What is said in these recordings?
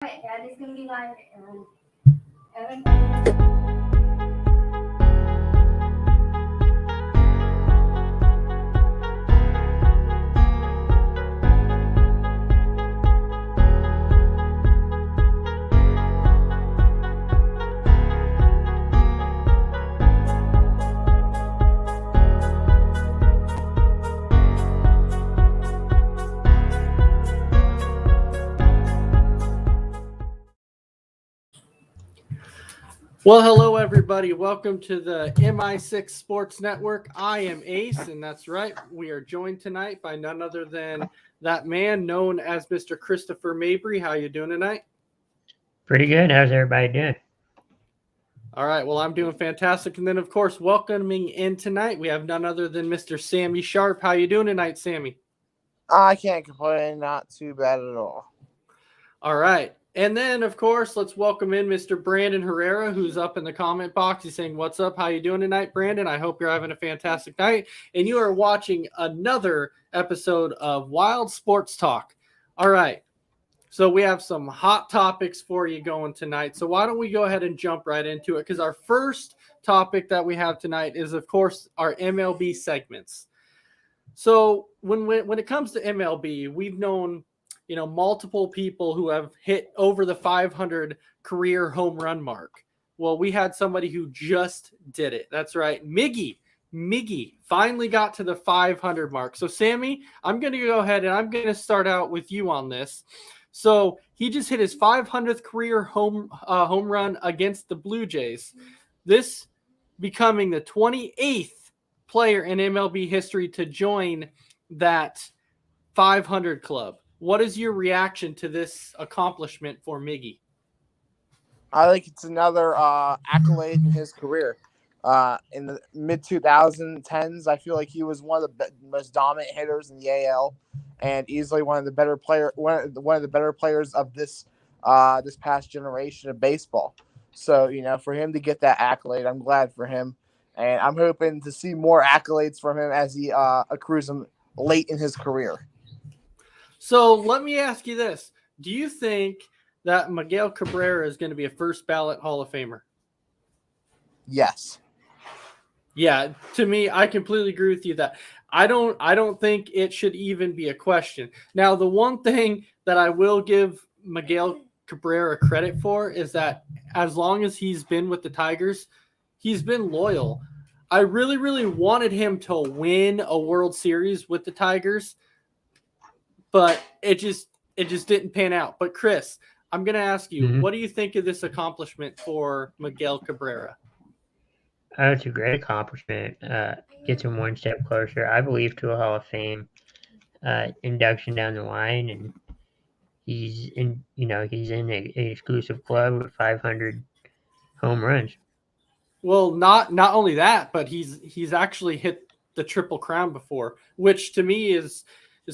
Right, Dad is gonna be live, and Evan. Well, hello, everybody. Welcome to the MI6 Sports Network. I am Ace, and that's right. We are joined tonight by none other than that man known as Mr. Christopher Mabry. How you doing tonight? Pretty good. How's everybody doing? All right. Well, I'm doing fantastic. And then, of course, welcoming in tonight, we have none other than Mr. Sammy Sharp. How you doing tonight, Sammy? I can't complain. Not too bad at all. All right. And then, of course, let's welcome in Mr. Brandon Herrera, who's up in the comment box. He's saying, "What's up? How you doing tonight, Brandon? I hope you're having a fantastic night." And you are watching another episode of Wild Sports Talk. All right. So we have some hot topics for you going tonight. So why don't we go ahead and jump right into it? Because our first topic that we have tonight is, of course, our MLB segments. So when it comes to MLB, we've known multiple people who have hit over the 500 career home run mark. Well, we had somebody who just did it. That's right. Miggy finally got to the 500 mark. So, Sammy, I'm going to go ahead and I'm going to start out with you on this. So he just hit his 500th career home run against the Blue Jays. This becoming the 28th player in MLB history to join that 500 club. What is your reaction to this accomplishment for Miggy? I think it's another accolade in his career. In the mid 2010s, I feel like he was one of the most dominant hitters in the AL, and easily one of the better players of this past generation of baseball. So for him to get that accolade, I'm glad for him, and I'm hoping to see more accolades from him as he accrues them late in his career. So let me ask you this. Do you think that Miguel Cabrera is going to be a first ballot Hall of Famer? Yes. Yeah, to me, I completely agree with you that I don't think it should even be a question. Now, the one thing that I will give Miguel Cabrera credit for is that as long as he's been with the Tigers, he's been loyal. I really, really wanted him to win a World Series with the Tigers, but it just didn't pan out. But Chris, I'm going to ask you, what do you think of this accomplishment for Miguel Cabrera? Oh, it's a great accomplishment. Gets him one step closer, I believe, to a Hall of Fame induction down the line, and he's in an exclusive club with 500 home runs. Well, not only that, but he's actually hit the Triple Crown before, which to me is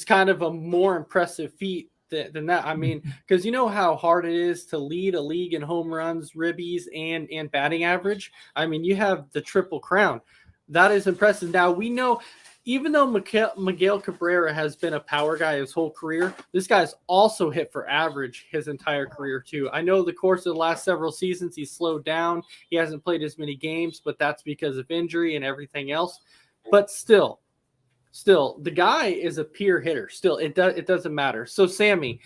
kind of a more impressive feat than that. I mean, because you know how hard it is to lead a league in home runs, ribbies, and batting average. I mean, you have the Triple Crown. That is impressive. Now, we know, even though Miguel Cabrera has been a power guy his whole career, this guy's also hit for average his entire career too. I know the course of the last several seasons he's slowed down. He hasn't played as many games, but that's because of injury and everything else. But still, the guy is a pure hitter. Still, it doesn't matter. So, Sammy,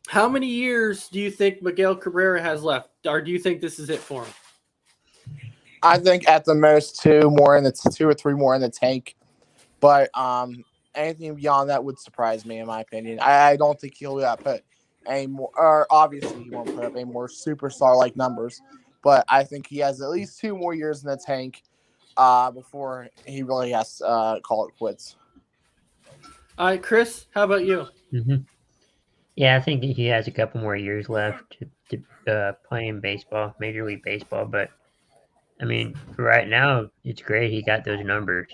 how many years do you think Miguel Cabrera has left? Or do you think this is it for him? I think at the most two or three more in the tank. But anything beyond that would surprise me, in my opinion. I don't think he'll put any more, or obviously he won't put up any more superstar-like numbers. But I think he has at least 2 more years in the tank before he really has to call it quits. All right, Chris, how about you? Yeah, I think he has a couple more years left to play in baseball, Major League Baseball. But, I mean, for right now, it's great he got those numbers.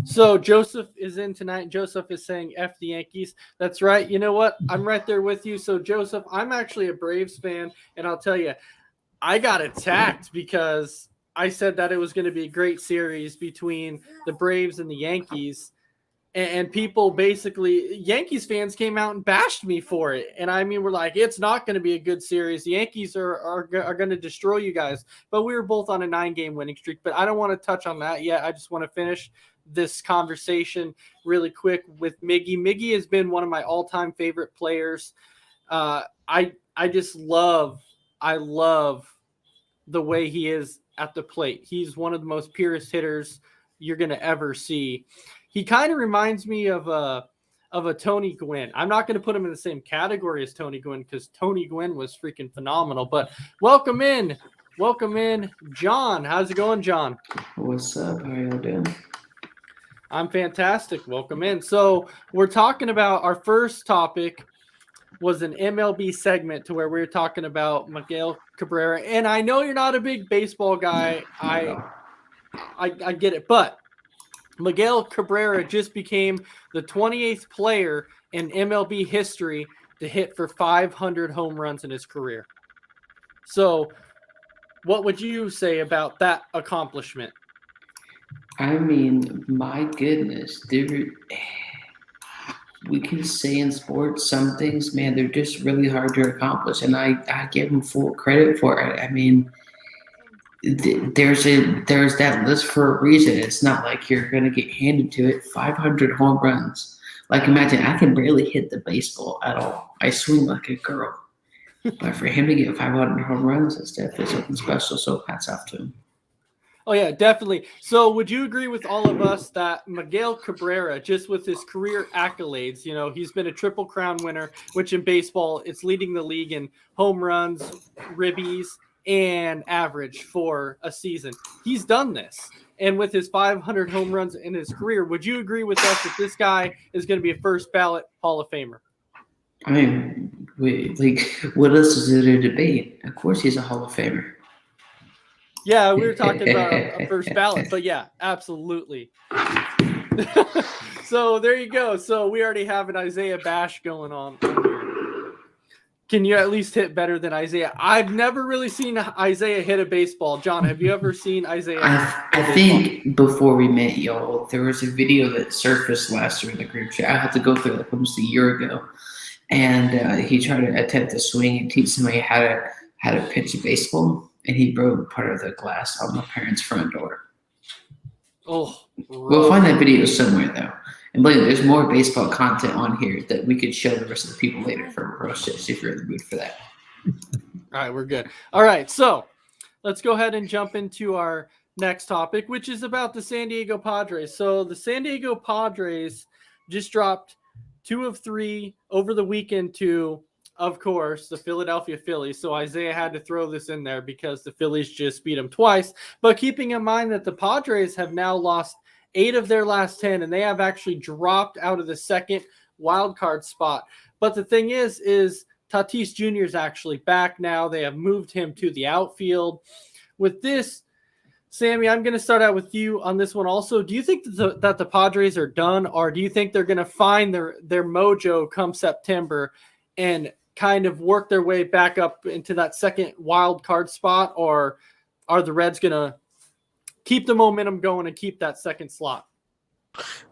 So Joseph is in tonight. Joseph is saying F the Yankees. That's right. You know what? I'm right there with you. So, Joseph, I'm actually a Braves fan, and I'll tell you, I got attacked because I said that it was going to be a great series between the Braves and the Yankees. and people basically, Yankees fans came out and bashed me for it. And I mean, we're like, it's not going to be a good series. The Yankees are going to destroy you guys. But we were both on a 9-game winning streak. But I don't want to touch on that yet. I just want to finish this conversation really quick with Miggy. Miggy has been one of my all-time favorite players. I love the way he is at the plate. He's one of the most purest hitters you're going to ever see. He kind of reminds me of a Tony Gwynn. I'm not going to put him in the same category as Tony Gwynn because Tony Gwynn was freaking phenomenal. But welcome in, John. How's it going, John? What's up? How y'all doing? I'm fantastic. Welcome in. So we're talking about our first topic was an MLB segment to where we were talking about Miguel Cabrera. And I know you're not a big baseball guy. I get it. But Miguel Cabrera just became the 28th player in MLB history to hit for 500 home runs in his career. So what would you say about that accomplishment? I mean, my goodness, we can say in sports some things, man, they're just really hard to accomplish, and I give him full credit for it. I mean, there's that list for a reason. It's not like you're gonna get handed to it. 500 home runs. Like, imagine, I can barely hit the baseball at all. I swing like a girl, but for him to get 500 home runs, that's definitely something special. So hats off to him. Oh, yeah, definitely. So would you agree with all of us that Miguel Cabrera, just with his career accolades, you know, he's been a Triple Crown winner, which in baseball, it's leading the league in home runs, ribbies, and average for a season. He's done this. And with his 500 home runs in his career, would you agree with us that this guy is going to be a first ballot Hall of Famer? I mean, what else is there to debate? Of course he's a Hall of Famer. Yeah, we were talking about a first ballot, but yeah, absolutely. So there you go. So we already have an Isaiah bash going on here. Can you at least hit better than Isaiah? I've never really seen Isaiah hit a baseball. John, have you ever seen Isaiah? I think before we met y'all, there was a video that surfaced last year in the group chat. I had to go through like almost a year ago, and he tried to attempt to swing and teach somebody how to pitch a baseball. And he broke part of the glass on my parents' front door. Oh, we'll find that video somewhere, though. And believe me, there's more baseball content on here that we could show the rest of the people later for roast if you're in the mood for that. All right, we're good. All right, so let's go ahead and jump into our next topic, which is about the San Diego Padres. So the San Diego Padres just dropped 2 of 3 over the weekend to, of course, the Philadelphia Phillies. So Isaiah had to throw this in there because the Phillies just beat them twice. But keeping in mind that the Padres have now lost 8 of their last 10, and they have actually dropped out of the second wild card spot. But the thing is Tatis Jr. is actually back now. They have moved him to the outfield. With this, Sammy, I'm going to start out with you on this one also. Do you think that the Padres are done, or do you think they're going to find their mojo come September and kind of work their way back up into that second wild card spot, or are the Reds going to keep the momentum going and keep that second slot?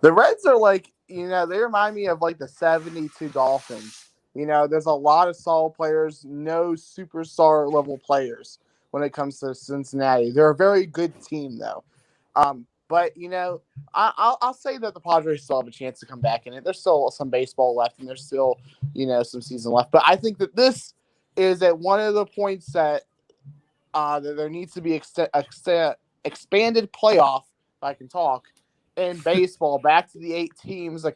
The Reds are like, they remind me of like the 72 Dolphins. There's a lot of solid players, no superstar level players when it comes to Cincinnati. They're a very good team though. But, I'll say that the Padres still have a chance to come back in it. There's still some baseball left, and there's still, some season left. But I think that this is at one of the points that there needs to be expanded playoff, if I can talk, in baseball, back to the 8 teams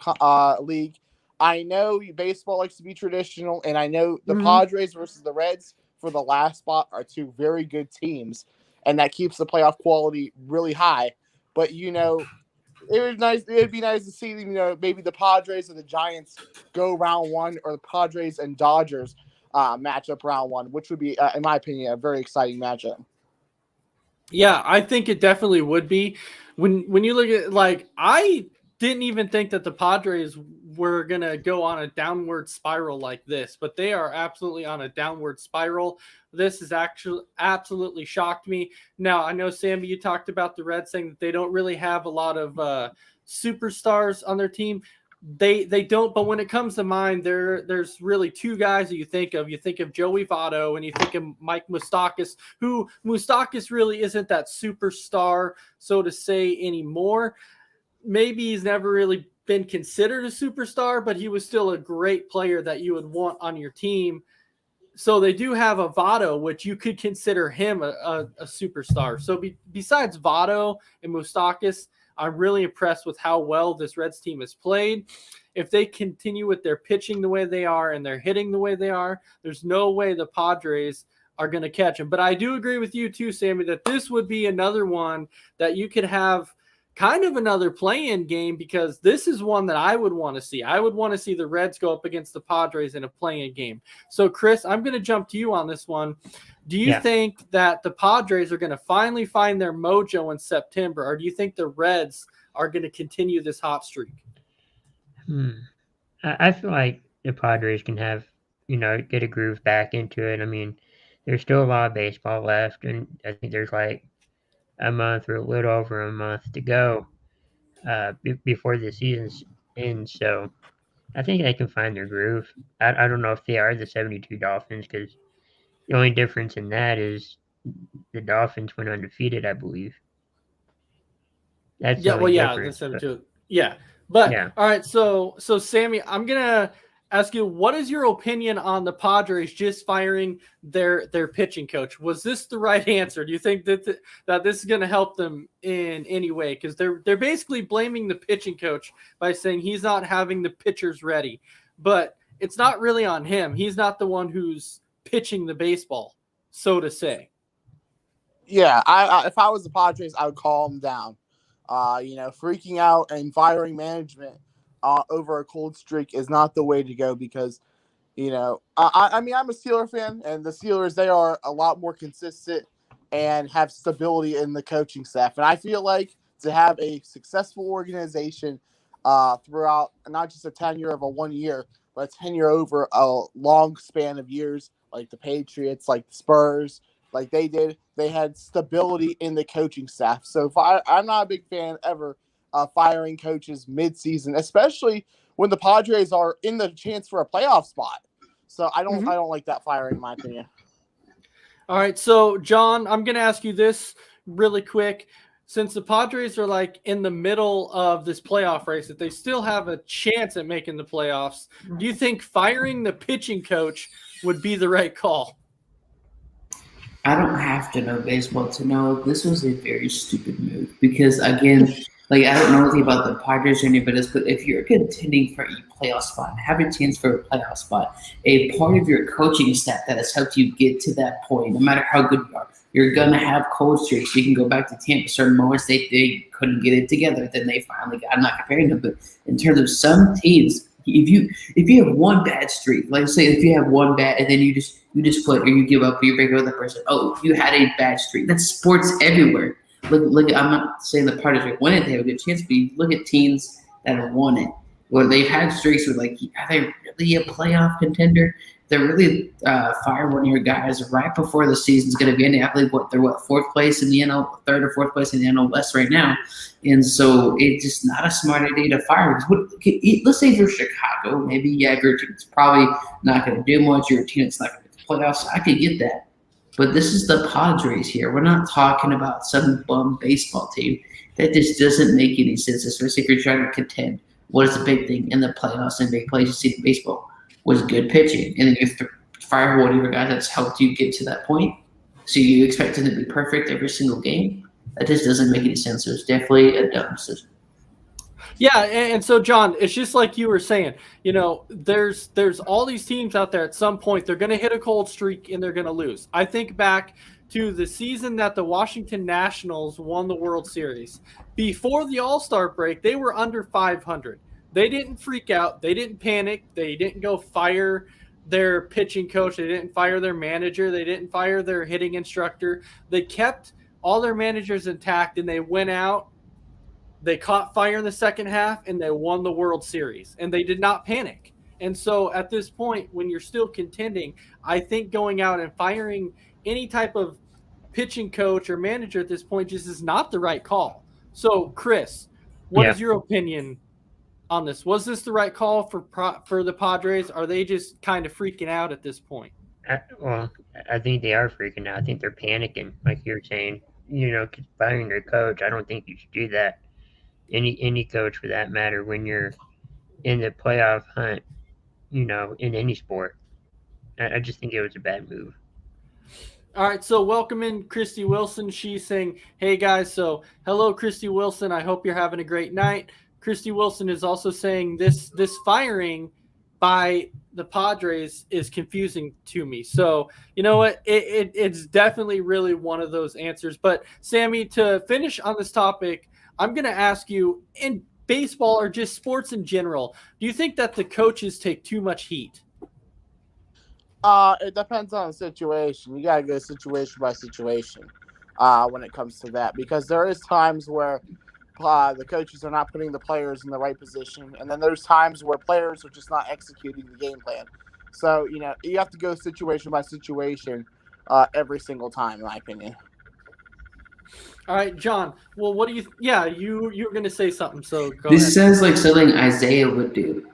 league. I know baseball likes to be traditional, and I know the Padres versus the Reds for the last spot are 2 very good teams, and that keeps the playoff quality really high. But, it'd be nice to see, maybe the Padres and the Giants go round 1, or the Padres and Dodgers match up round 1, which would be, in my opinion, a very exciting matchup. Yeah, I think it definitely would be. When you look at, I didn't even think that the Padres were going to go on a downward spiral like this, but they are absolutely on a downward spiral. This has actually absolutely shocked me. Now, I know, Sammy, you talked about the Reds saying that they don't really have a lot of superstars on their team. They don't, but when it comes to mind, there's really two guys that you think of. You think of Joey Votto and you think of Mike Moustakas, who Moustakas really isn't that superstar, so to say, anymore. Maybe he's never really been considered a superstar, but he was still a great player that you would want on your team. So they do have a Votto, which you could consider him a superstar. So besides Votto and Moustakas, I'm really impressed with how well this Reds team has played. If they continue with their pitching the way they are and they're hitting the way they are, there's no way the Padres are going to catch them. But I do agree with you too, Sammy, that this would be another one that you could have kind of another play-in game, because this is one that I would want to see. I would want to see the Reds go up against the Padres in a play-in game. So, Chris, I'm going to jump to you on this one. Do you think that the Padres are going to finally find their mojo in September, or do you think the Reds are going to continue this hot streak? I feel like the Padres can have, get a groove back into it. I mean, there's still a lot of baseball left, and I think there's like a month or a little over a month to go before the season's ends. So I think they can find their groove. I don't know if they are the 72 Dolphins, because the only difference in that is the Dolphins went undefeated, I believe. That's the only difference. The 72. All right. So Sammy, I'm gonna ask you, what is your opinion on the Padres just firing their pitching coach? Was this the right answer? Do you think that this is going to help them in any way? Because they're basically blaming the pitching coach by saying he's not having the pitchers ready, but it's not really on him. He's not the one who's pitching the baseball, so to say. Yeah, if I was the Padres, I would calm down. Freaking out and firing management over a cold streak is not the way to go, because, I mean, I'm a Steeler fan, and the Steelers, they are a lot more consistent and have stability in the coaching staff. And I feel like to have a successful organization throughout not just a tenure of a 1 year, but a tenure over a long span of years, like the Patriots, like the Spurs, like they did, they had stability in the coaching staff. So I'm not a big fan ever firing coaches mid-season, especially when the Padres are in the chance for a playoff spot. So I don't like that firing, in my opinion. All right, so John, I'm going to ask you this really quick. Since the Padres are like in the middle of this playoff race, that they still have a chance at making the playoffs, do you think firing the pitching coach would be the right call? I don't have to know baseball to know this was a very stupid move, because, again, like, I don't know anything about the Padres or anybody else, but if you're contending for a playoff spot, have a chance for a playoff spot, a part of your coaching staff that has helped you get to that point, no matter how good you are, you're going to have cold streaks. You can go back to Tampa. Certain moments they couldn't get it together. Then they finally got, I'm not comparing them, but in terms of some teams, if you have one bad streak, like say if you have one bad and then you just quit or you give up or you break up with that person, oh, you had a bad streak. That's sports everywhere. Look, I'm not saying the Padres are winning, they have a good chance, but you look at teams that have won it, where they've had streaks where, like, are they really a playoff contender? They're really fire one of your guys right before the season's going to be ending. I believe they're fourth place in the NL, third or fourth place in the NL West right now, and so it's just not a smart idea to fire. Let's say if you're Chicago, maybe your team's probably not going to do much. Your team that's not going to get the playoffs. I could get that. But this is the Padres here. We're not talking about some bum baseball team. That just doesn't make any sense, especially if you're trying to contend. What is the big thing in the playoffs and big plays you see in baseball? Was good pitching. And then you fire one of your guys that's helped you get to that point. So you expect him to be perfect every single game? That just doesn't make any sense. It's definitely a dumb decision. Yeah, and so, John, it's just like you were saying, there's all these teams out there at some point, they're going to hit a cold streak and they're going to lose. I think back to the season that the Washington Nationals won the World Series. Before the All-Star break, they were under 500. They didn't freak out. They didn't panic. They didn't go fire their pitching coach. They didn't fire their manager. They didn't fire their hitting instructor. They kept all their managers intact, and they went out. They caught fire in the second half, and they won the World Series, and they did not panic. And so at this point, when you're still contending, I think going out and firing any type of pitching coach or manager at this point just is not the right call. So, Chris, What Yeah. is your opinion on this? Was this the right call for the Padres? Are they just kind of freaking out at this point? I think they are freaking out. I think they're panicking, like you're saying. 'Cause firing your coach, I don't think you should do that. Any coach for that matter, when you're in the playoff hunt, in any sport. I just think it was a bad move. All right, so welcome in Christy Wilson. She's saying, hey guys, so hello, Christy Wilson. I hope you're having a great night. Christy Wilson is also saying this firing by the Padres is confusing to me. So you know what? It's definitely really one of those answers. But Sammy, to finish on this topic, I'm going to ask you, in baseball or just sports in general, do you think that the coaches take too much heat? It depends on the situation. You gotta go situation by situation when it comes to that, because there is times where the coaches are not putting the players in the right position, and then there's times where players are just not executing the game plan. So you have to go situation by situation every single time, in my opinion. All right, John. Well, what do you? Yeah, you were going to say something. So go This ahead. sounds like something Isaiah would do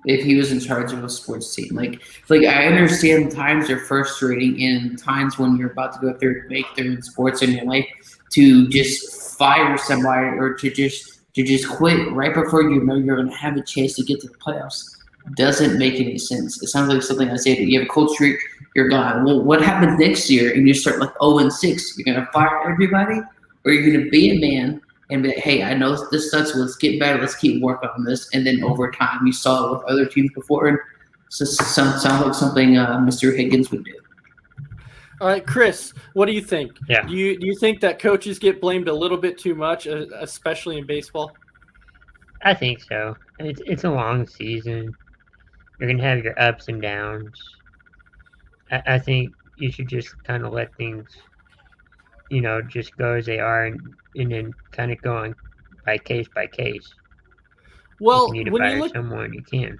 if he was in charge of a sports team. Like I understand times are frustrating and times when you're about to go through make through sports in your life to just fire somebody or to just quit right before you know you're going to have a chance to get to the playoffs doesn't make any sense. It sounds like something Isaiah. You have a cold streak, you're gone. Well, what happens next year? And you start like 0-6. You're going to fire everybody, or you're going to be a man and be like, hey, I know this sucks. Let's get better. Let's keep working on this. And then over time, you saw it with other teams before. And so sounds like something Mr. Higgins would do. All right, Chris, what do you think? Yeah. Do you think that coaches get blamed a little bit too much, especially in baseball? I think so. It's a long season. You're gonna have your ups and downs. I think you should just kind of let things, just go as they are, and then kind of go on by case by case. Well, If you need to when you fire look, someone, you can.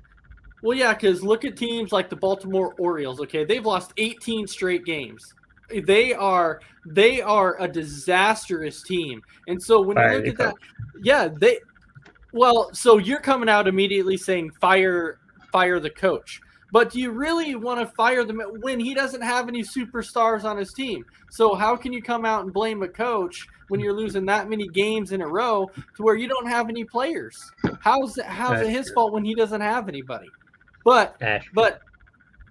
well, yeah, because look at teams like the Baltimore Orioles. Okay, they've lost 18 straight games. They are a disastrous team, and so when Fire you look the at that, yeah, well, so you're coming out immediately saying fire the coach. But do you really want to fire them when he doesn't have any superstars on his team? So how can you come out and blame a coach when you're losing that many games in a row to where you don't have any players? How's it his true. fault when he doesn't have anybody? But That's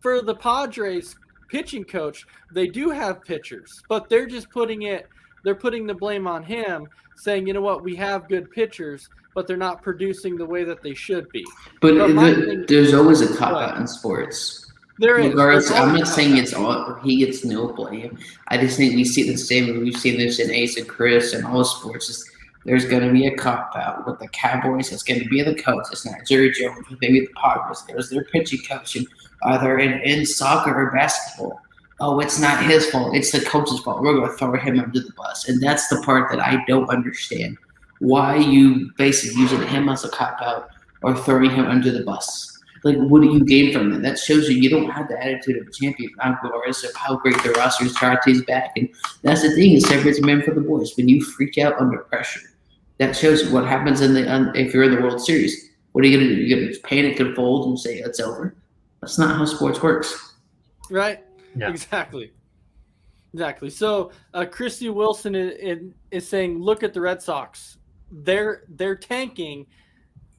for the Padres pitching coach, they do have pitchers, but they're just putting the blame on him, saying, you know what, we have good pitchers, but they're not producing the way that they should be. But my thing- there's always a cop out in sports. There is. Regardless, There's I'm always not a saying cop-out. it's all he gets no blame. I just think we see the same. We've seen this in Ace and Chris and all sports. There's going to be a cop out with the Cowboys. It's going to be the coach. It's not Jerry Jones. Maybe the Padres. There's their pitching coach, and either in soccer or basketball. Oh, it's not his fault. It's the coach's fault. We're going to throw him under the bus, and that's the part that I don't understand. Why you basically using him as a cop out or throwing him under the bus? Like, what do you gain from that? That shows you don't have the attitude of a champion, regardless of how great the roster is. Charity's back, and that's the thing. It separates men from the boys. When you freak out under pressure, that shows you what happens if you're in the World Series. What are you going to do? You're going to panic and fold and say it's over? That's not how sports works. Right? No. Exactly. So Christy Wilson is saying, look at the Red Sox. They're tanking.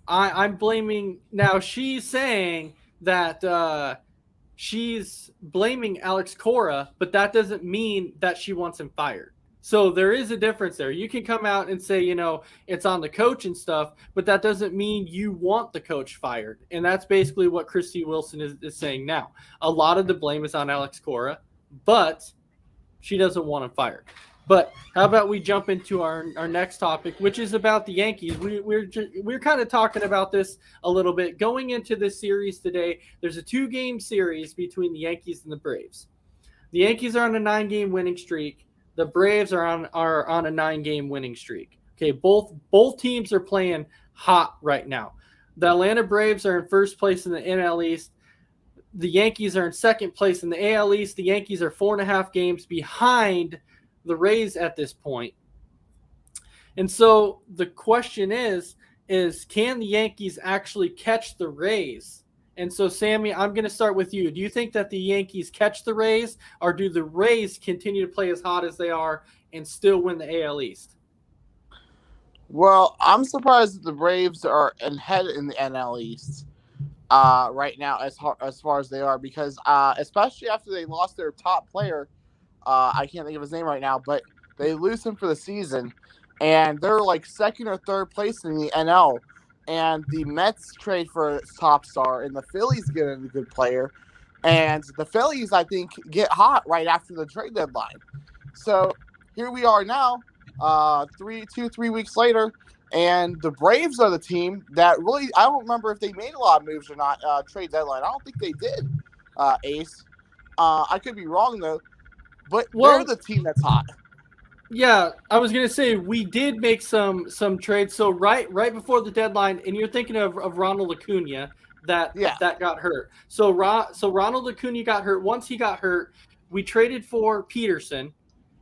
I'm blaming now. She's saying that she's blaming Alex Cora, but that doesn't mean that she wants him fired. So there is a difference there. You can come out and say, it's on the coach and stuff, but that doesn't mean you want the coach fired. And that's basically what Christy Wilson is saying now. A lot of the blame is on Alex Cora, but she doesn't want him fired. But how about we jump into our next topic, which is about the Yankees. We're kind of talking about this a little bit. Going into this series today, there's a 2-game series between the Yankees and the Braves. The Yankees are on a 9-game winning streak. The Braves are on a 9-game winning streak. Okay, both teams are playing hot right now. The Atlanta Braves are in first place in the NL East. The Yankees are in second place in the AL East. The Yankees are 4.5 games behind the Rays at this point. And so the question is, is can the Yankees actually catch the Rays? And so, Sammy, I'm going to start with you. Do you think that the Yankees catch the Rays, or do the Rays continue to play as hot as they are and still win the AL East? Well, I'm surprised that the Braves are ahead in the NL East right now as far as they are, because especially after they lost their top player, I can't think of his name right now, but they lose him for the season, and they're like second or third place in the NL. And the Mets trade for a top star, and the Phillies get a good player, and the Phillies, I think, get hot right after the trade deadline. So here we are now, 3 weeks later, and the Braves are the team that really, I don't remember if they made a lot of moves or not, trade deadline. I don't think they did, Ace. I could be wrong, though, but they're the team that's hot. Yeah, I was gonna say we did make some trades. So right before the deadline, and you're thinking of Ronald Acuna that got hurt. So Ronald Acuna got hurt. Once he got hurt, we traded for Peterson,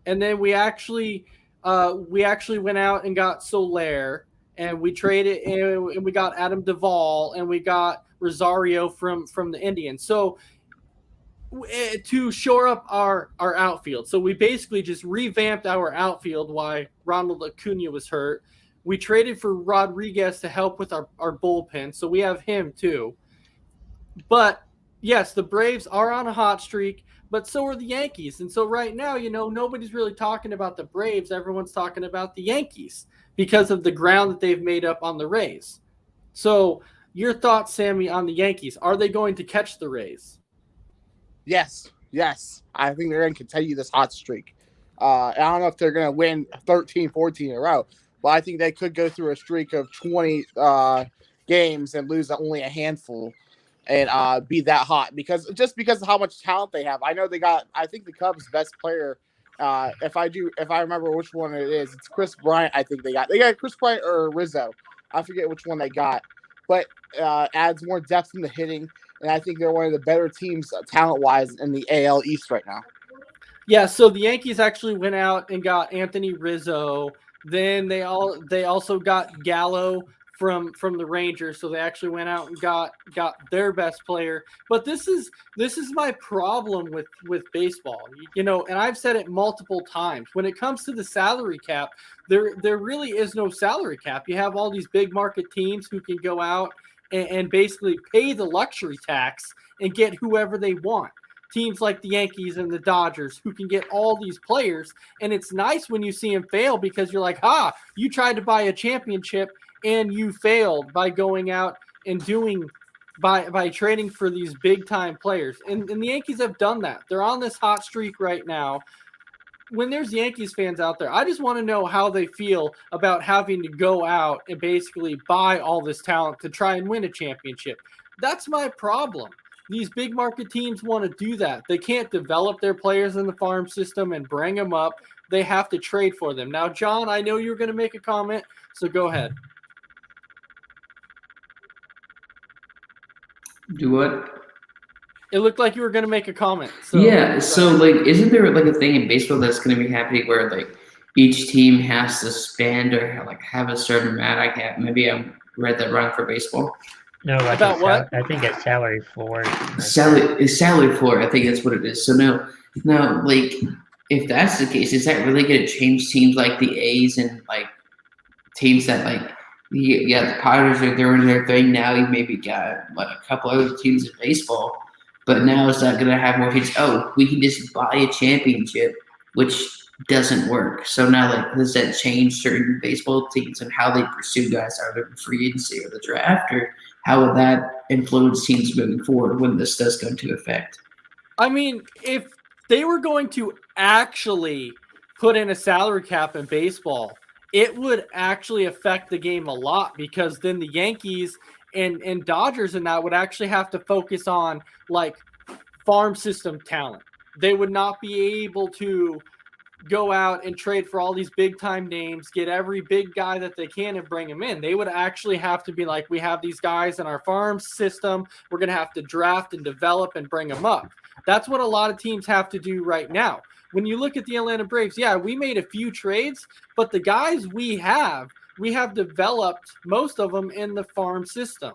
and then we actually went out and got Soler, and we traded and we got Adam Duvall, and we got Rosario from the Indians. So to shore up our outfield. So we basically just revamped our outfield while Ronald Acuna was hurt. We traded for Rodriguez to help with our bullpen. So we have him too. But yes, the Braves are on a hot streak, but so are the Yankees. And so right now, nobody's really talking about the Braves. Everyone's talking about the Yankees because of the ground that they've made up on the Rays. So your thoughts, Sammy, on the Yankees. Are they going to catch the Rays? Yes. I think they're going to continue this hot streak. I don't know if they're going to win 13, 14 in a row, but I think they could go through a streak of 20 games and lose only a handful and be that hot because of how much talent they have. I know I think the Cubs' best player, if I remember which one it is, it's Chris Bryant. I think they got Chris Bryant or Rizzo. I forget which one they got, but adds more depth in the hitting. And I think they're one of the better teams talent-wise in the AL East right now. Yeah, so the Yankees actually went out and got Anthony Rizzo. Then they also got Gallo from the Rangers. So they actually went out and got their best player. But this is my problem with baseball. And I've said it multiple times. When it comes to the salary cap, there really is no salary cap. You have all these big market teams who can go out and basically pay the luxury tax and get whoever they want. Teams like the Yankees and the Dodgers who can get all these players. And it's nice when you see them fail because you're like, you tried to buy a championship and you failed by going out and by trading for these big time players. And the Yankees have done that. They're on this hot streak right now. When there's Yankees fans out there, I just want to know how they feel about having to go out and basically buy all this talent to try and win a championship. That's my problem. These big market teams want to do that. They can't develop their players in the farm system and bring them up. They have to trade for them. Now, John, I know you're going to make a comment, so go ahead. Do what? It looked like you were going to make a comment. So isn't there like a thing in baseball that's going to be happening where like each team has to spend or like have a certain amount? Maybe I read that wrong for baseball. No, about what? I think it's salary floor. Salary floor. I think that's what it is. So now, like if that's the case, is that really going to change teams like the A's and like teams that like the Padres are doing their thing now? You maybe got like a couple other teams in baseball. But now it's not going to have more hits. We can just buy a championship, which doesn't work. So now, like, does that change certain baseball teams and how they pursue guys either in free agency or the draft, or how would that influence teams moving forward when this does come to effect? I mean, if they were going to actually put in a salary cap in baseball, it would actually affect the game a lot because then the Yankees and Dodgers and that would actually have to focus on like farm system talent. They would not be able to go out and trade for all these big time names, get every big guy that they can and bring them in. They would actually have to be like, we have these guys in our farm system. We're going to have to draft and develop and bring them up. That's what a lot of teams have to do right now. When you look at the Atlanta Braves, we made a few trades, but the guys we have, we have developed most of them in the farm system.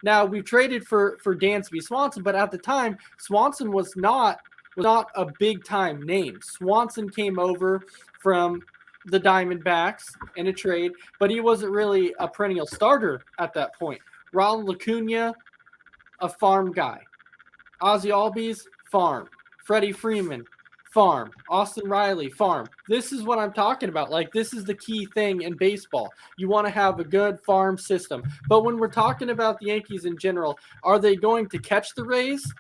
Now we've traded for Dansby Swanson, but at the time Swanson was not a big time name. Swanson came over from the Diamondbacks in a trade, but he wasn't really a perennial starter at that point. Ronald Acuna, a farm guy. Ozzie Albies, farm. Freddie Freeman, farm. Austin Riley, farm. This is what I'm talking about. Like, this is the key thing in baseball. You want to have a good farm system. But when we're talking about the Yankees in general, are they going to catch the Rays?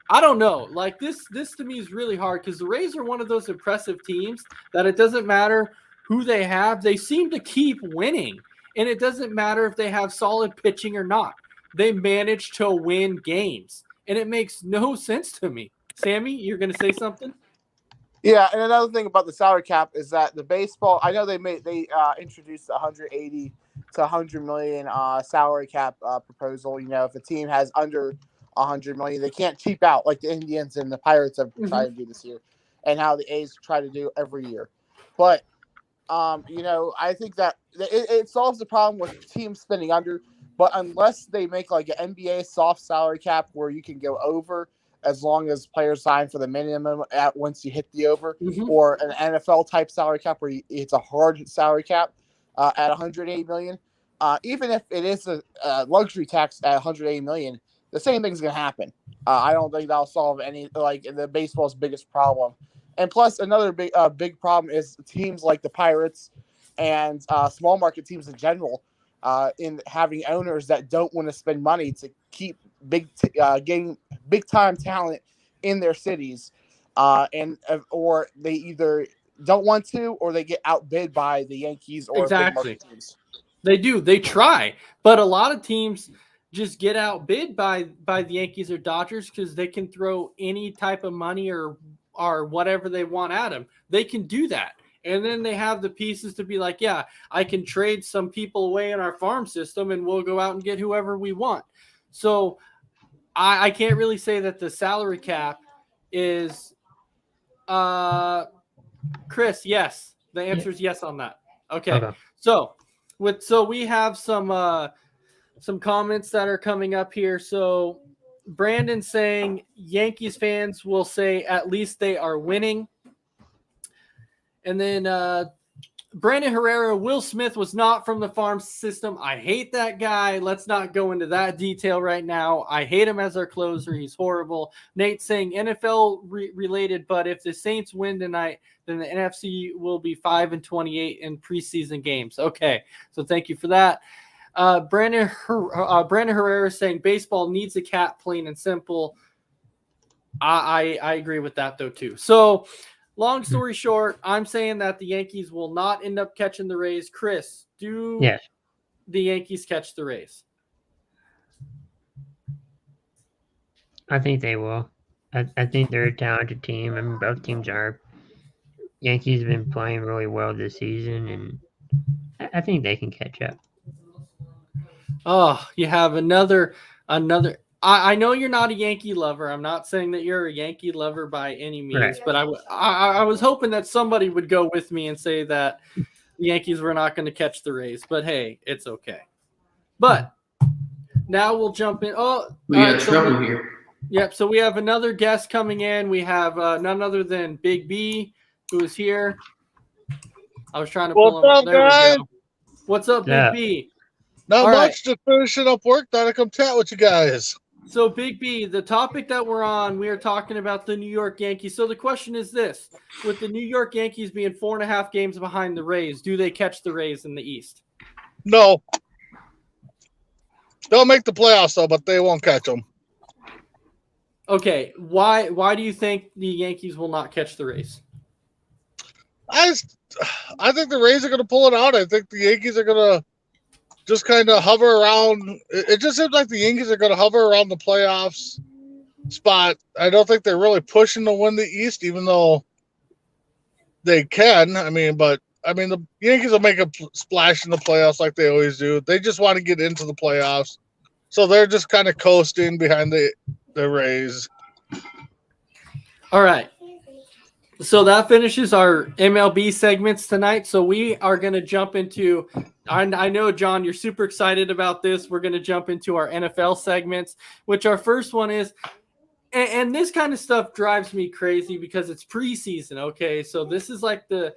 I don't know. Like, this to me is really hard because the Rays are one of those impressive teams that it doesn't matter who they have. They seem to keep winning, and it doesn't matter if they have solid pitching or not. They manage to win games, and it makes no sense to me. Sammy, you're going to say something? Yeah, and another thing about the salary cap is that the baseball. I know they introduced 180 to 100 million salary cap proposal. You know, if a team has under 100 million, they can't cheap out like the Indians and the Pirates have tried to do this year, and how the A's try to do every year. But you know, I think that it solves the problem with teams spending under. But unless they make like an NBA soft salary cap where you can go over as long as players sign for the minimum at once you hit the over, or an NFL type salary cap where it's a hard salary cap at 180 million, even if it is a luxury tax at 180 million, the same thing's going to happen. I don't think that'll solve any, like, the baseball's biggest problem. And plus, another big problem is teams like the Pirates and small market teams in general, in having owners that don't want to spend money to keep getting big time talent in their cities, or they either don't want to, or they get outbid by the Yankees or big market teams. They do. They try, but a lot of teams just get outbid by the Yankees or Dodgers because they can throw any type of money or whatever they want at them. They can do that. And then they have the pieces to be like, yeah, I can trade some people away in our farm system and we'll go out and get whoever we want. So I can't really say that the salary cap is Chris, yes. The answer is yes on that. Okay. So we have some comments that are coming up here. So Brandon saying Yankees fans will say at least they are winning. And then Brandon Herrera, Will Smith was not from the farm system. I hate that guy. Let's not go into that detail right now. I hate him as our closer. He's horrible. Nate saying NFL related, but if the Saints win tonight, then the NFC will be 5-28 in preseason games. Okay, so thank you for that. Brandon Herrera saying baseball needs a cap, plain and simple. I agree with that though too. So long story short, I'm saying that the Yankees will not end up catching the Rays. Chris, do the Yankees catch the Rays? I think they will. I think they're a talented team. I mean, both teams are. Yankees have been playing really well this season, and I think they can catch up. Oh, you have another. I know you're not a Yankee lover. I'm not saying that you're a Yankee lover by any means, right. But I was hoping that somebody would go with me and say that the Yankees were not going to catch the Rays. But hey, it's okay. But now we'll jump in. Oh, we got trouble here. Yep. So we have another guest coming in. We have none other than Big B, who is here. I was trying to pull him up. There we go. What's up, Big B? Not much, just finishing up work. Thought I'd come chat with you guys. So, Big B, the topic that we're on, we are talking about the New York Yankees. So the question is this. With the New York Yankees being 4.5 games behind the Rays, do they catch the Rays in the East? No. They'll make the playoffs, though, but they won't catch them. Okay. Why do you think the Yankees will not catch the Rays? I think the Rays are going to pull it out. I think the Yankees are going to just kind of hover around. It just seems like the Yankees are going to hover around the playoffs spot. I don't think they're really pushing to win the East, even though they can. The Yankees will make a splash in the playoffs like they always do. They just want to get into the playoffs. So they're just kind of coasting behind the Rays. All right. So that finishes our MLB segments tonight. So we are going to jump into, I know, John, you're super excited about this. We're going to jump into our NFL segments, which our first one is, and this kind of stuff drives me crazy because it's preseason. Okay. So this is like the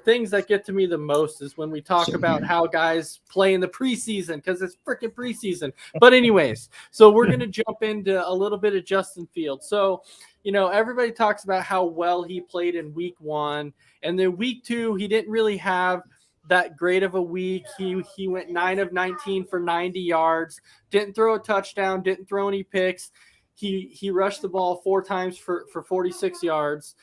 things that get to me the most is when we talk about how guys play in the preseason because it's freaking preseason. But anyways, so we're going to jump into a little bit of Justin Fields. So, you know, everybody talks about how well he played in week 1, and then week 2, he didn't really have that great of a week. He went 9 of 19 for 90 yards, didn't throw a touchdown, didn't throw any picks. He rushed the ball 4 times for 46 yards.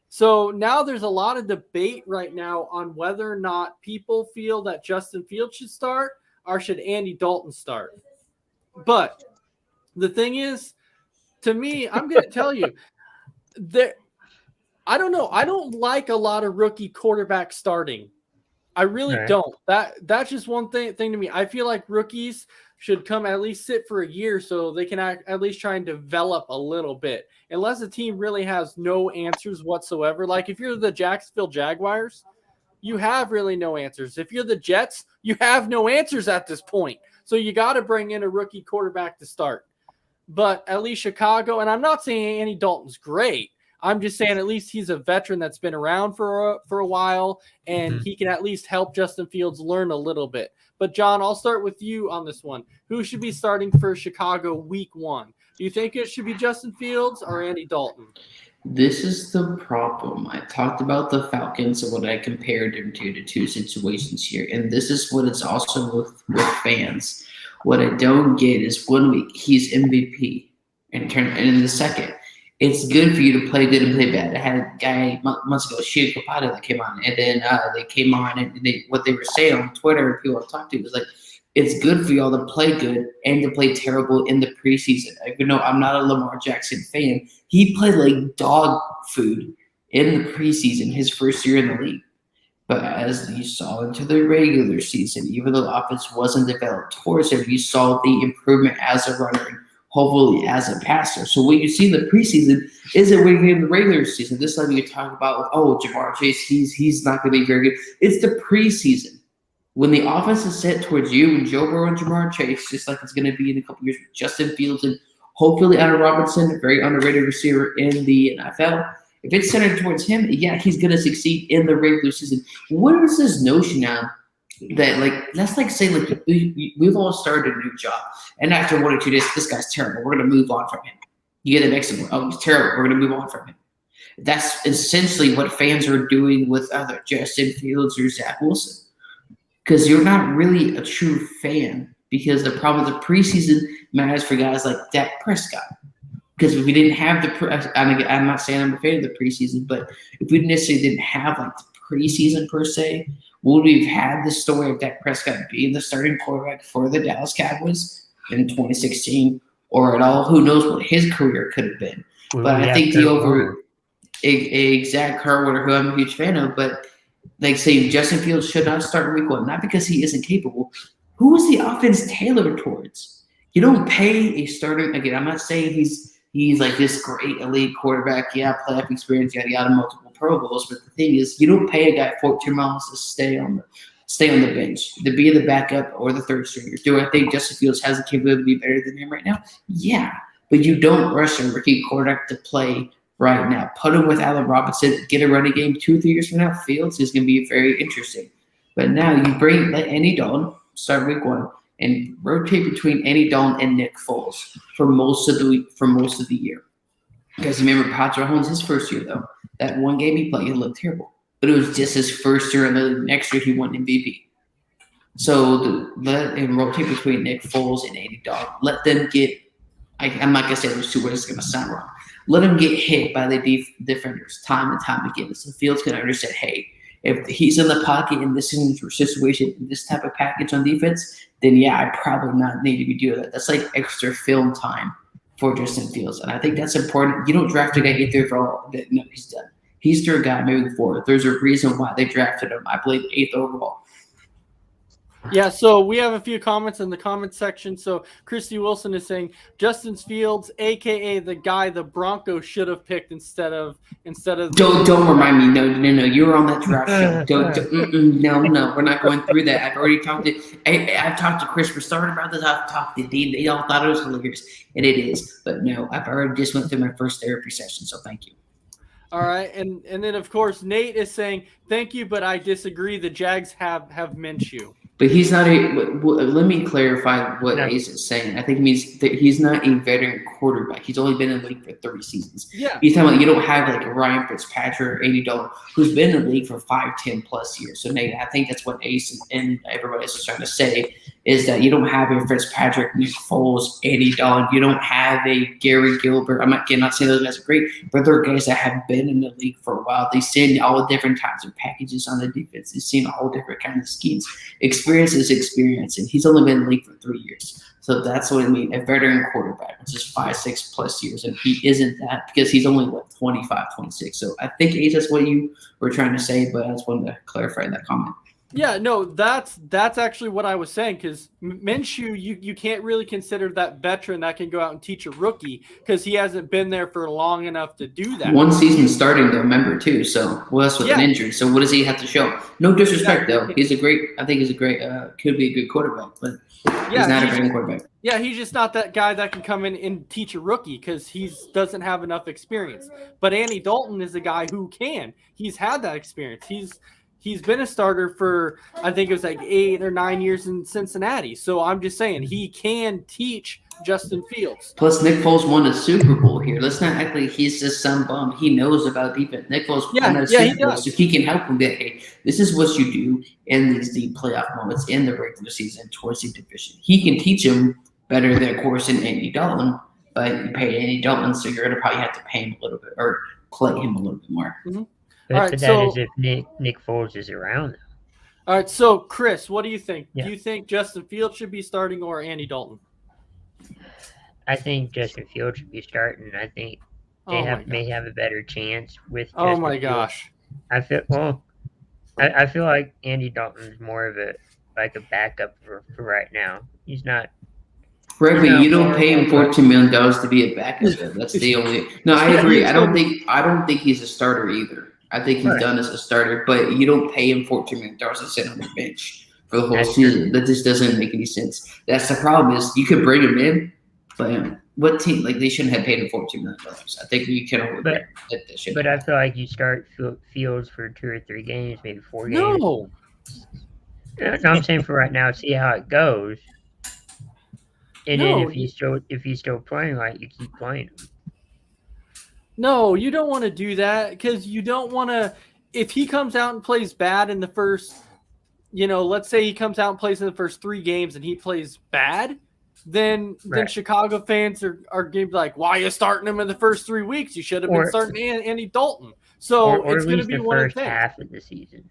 So now there's a lot of debate right now on whether or not people feel that Justin Fields should start or should Andy Dalton start. But the thing is, to me, I'm going to tell you, I don't know. I don't like a lot of rookie quarterbacks starting. I really don't. That's just one thing to me. I feel like rookies should come at least sit for a year so they can at least try and develop a little bit. Unless the team really has no answers whatsoever. Like if you're the Jacksonville Jaguars, you have really no answers. If you're the Jets, you have no answers at this point. So you got to bring in a rookie quarterback to start. But at least Chicago, and I'm not saying Andy Dalton's great. I'm just saying at least he's a veteran that's been around for a while, and he can at least help Justin Fields learn a little bit. But, John, I'll start with you on this one. Who should be starting for Chicago week 1? Do you think it should be Justin Fields or Andy Dalton? This is the problem. I talked about the Falcons and what I compared them to the two situations here. And this is what it's also with fans. What I don't get is 1 week he's MVP, and in the second, it's good for you to play good and play bad. I had a guy months ago, Shia Kapata, that came on, and then they came on, and what they were saying on Twitter and people I talked to was like, it's good for y'all to play good and to play terrible in the preseason. Even though I'm not a Lamar Jackson fan, he played like dog food in the preseason, his first year in the league. But as you saw into the regular season, even though the offense wasn't developed towards him, you saw the improvement as a runner and hopefully as a passer. So what you see in the preseason isn't what you get in the regular season. This time you talk about, Jamar Chase, he's not going to be very good. It's the preseason. When the offense is set towards you and Joe Burrow and Jamar Chase, just like it's going to be in a couple years with Justin Fields and hopefully Allen Robinson, a very underrated receiver in the NFL, if it's centered towards him, yeah, he's going to succeed in the regular season. What is this notion now that, like, let's like say like we've all started a new job, and after 1 or 2 days, this guy's terrible. We're going to move on from him. You get the next one. Oh, he's terrible. We're going to move on from him. That's essentially what fans are doing with either Justin Fields or Zach Wilson, because you're not really a true fan. Because the problem with the preseason matters for guys like Dak Prescott. Because if we didn't have I'm not saying I'm a fan of the preseason, but if we necessarily didn't have like the preseason per se, would we have had the story of Dak Prescott being the starting quarterback for the Dallas Cowboys in 2016 or at all? Who knows what his career could have been. But I think the Zach Kerr, who I'm a huge fan of, but like saying Justin Fields should not start week 1, not because he isn't capable. Who is the offense tailored towards? You don't pay a starting, again, I'm not saying he's like this great elite quarterback, playoff experience, yada, multiple Pro Bowls. But the thing is, you don't pay a guy $14 million to stay on the bench, to be the backup or the third stringer. Do I think Justin Fields has the capability to be better than him right now? Yeah, but you don't rush a rookie quarterback to play right now. Put him with Allen Robinson, get a running game 2 or 3 years from now. Fields is going to be very interesting. But now you let Andy Dalton start week 1. And rotate between Andy Dalton and Nick Foles for most of the year. Because remember, Patrick Mahomes, his first year though, that one game he played, he looked terrible. But it was just his first year, and the next year he won MVP. So let him rotate between Nick Foles and Andy Dalton. Let them get. I'm not gonna say those 2 words. It's gonna sound wrong. Let them get hit by the defenders time and time again. So Fields can understand, hey, if he's in the pocket in this situation, in this type of package on defense, then yeah, I probably not need to be doing that. That's like extra film time for Justin Fields. And I think that's important. You don't draft a guy, get there for all that. No, he's done. He's their guy moving forward. There's a reason why they drafted him. I believe 8th overall. Yeah, so we have a few comments in the comment section. So Christy Wilson is saying Justin Fields, aka the guy the Broncos should have picked instead of Don't remind me. No. You were on that draft show. No. We're not going through that. I've already talked to. I've talked to Chris Broussard about this. I've talked to Dean. They all thought it was hilarious, and it is. But no, I've already just went through my first therapy session. So thank you. All right, and then of course Nate is saying thank you, but I disagree. The Jags have Minshew. But he's not a. Let me clarify what No. Ace is saying. I think it means that he's not a veteran quarterback. He's only been in the league for 30 seasons. Yeah, He's talking about you don't have like a Ryan Fitzpatrick or Andy Dalton who's been in the league for 5, 10 plus years. So Nate, I think that's what Ace and everybody else is trying to say is that you don't have a Fitzpatrick, Nick Foles, Andy Dalton. You don't have a Gary Gilbert. I'm not saying those guys are great, but they're guys that have been in the league for a while. They've seen all different types of packages on the defense. They've seen all different kinds of schemes. Experience is experience, and he's only been in the league for 3 years. So that's what I mean, a veteran quarterback, which is 5, 6 plus years, and he isn't that because he's only, 25, 26. So I think, Ace, that's what you were trying to say, but I just wanted to clarify that comment. yeah, no, that's actually what I was saying because Minshew, you can't really consider that veteran that can go out and teach a rookie because he hasn't been there for long enough to do that. One season starting to remember too, so that's with an Yeah. injury. So what does he have to show? No disrespect Yeah. though. Could be a good quarterback, but he's not a veteran quarterback. Yeah, he's just not that guy that can come in and teach a rookie because he doesn't have enough experience. But Andy Dalton is a guy who can. He's had that experience. He's been a starter for, I think it was like 8 or 9 years in Cincinnati. So I'm just saying he can teach Justin Fields. Plus, Nick Foles won a Super Bowl here. Let's not act like he's just some bum. He knows about defense. Nick Foles won a he Super Bowl, does. so he can help him get, hey, this is what you do in these deep playoff moments in the regular season towards the division. He can teach him better than, of course, in Andy Dalton, but you pay Andy Dalton, so you're going to probably have to pay him a little bit or play him a little bit more. But, All right, but so- that is if Nick Foles is around. Though. All right, so Chris, what do you think? Yeah. Do you think Justin Fields should be starting or Andy Dalton? I think Justin Fields should be starting. I think they Oh my may have a better chance with. Oh Justin my Fields. gosh. I feel like Andy Dalton is more of a backup for right now. He's not. Right, but No, you don't more pay him like- $14 million to be a backup. Though. That's the only. No, I Yeah, agree. he's I don't think he's a starter either. I think he's Right. done as a starter, but you don't pay him $14 million to sit on the bench for the whole That's season. That just doesn't make any sense. That's the problem. Is you could bring him in, but what team? Like they shouldn't have paid him $14 million. I think you can avoid But- that. That should. But I feel like you start Fields for 2 or 3 games, maybe 4 games. No. No, I'm saying for right now, see how it goes. And then No, if he's still playing right, you keep playing him. No, you don't want to do that because you don't want to. If he comes out and plays bad in the first, let's say he comes out and plays in the first 3 games and he plays bad, then Right. Chicago fans are going to be like, "Why are you starting him in the first 3 weeks? You should have been Or- starting Andy Dalton." So or it's at going to least be the one of first the things. half of the season.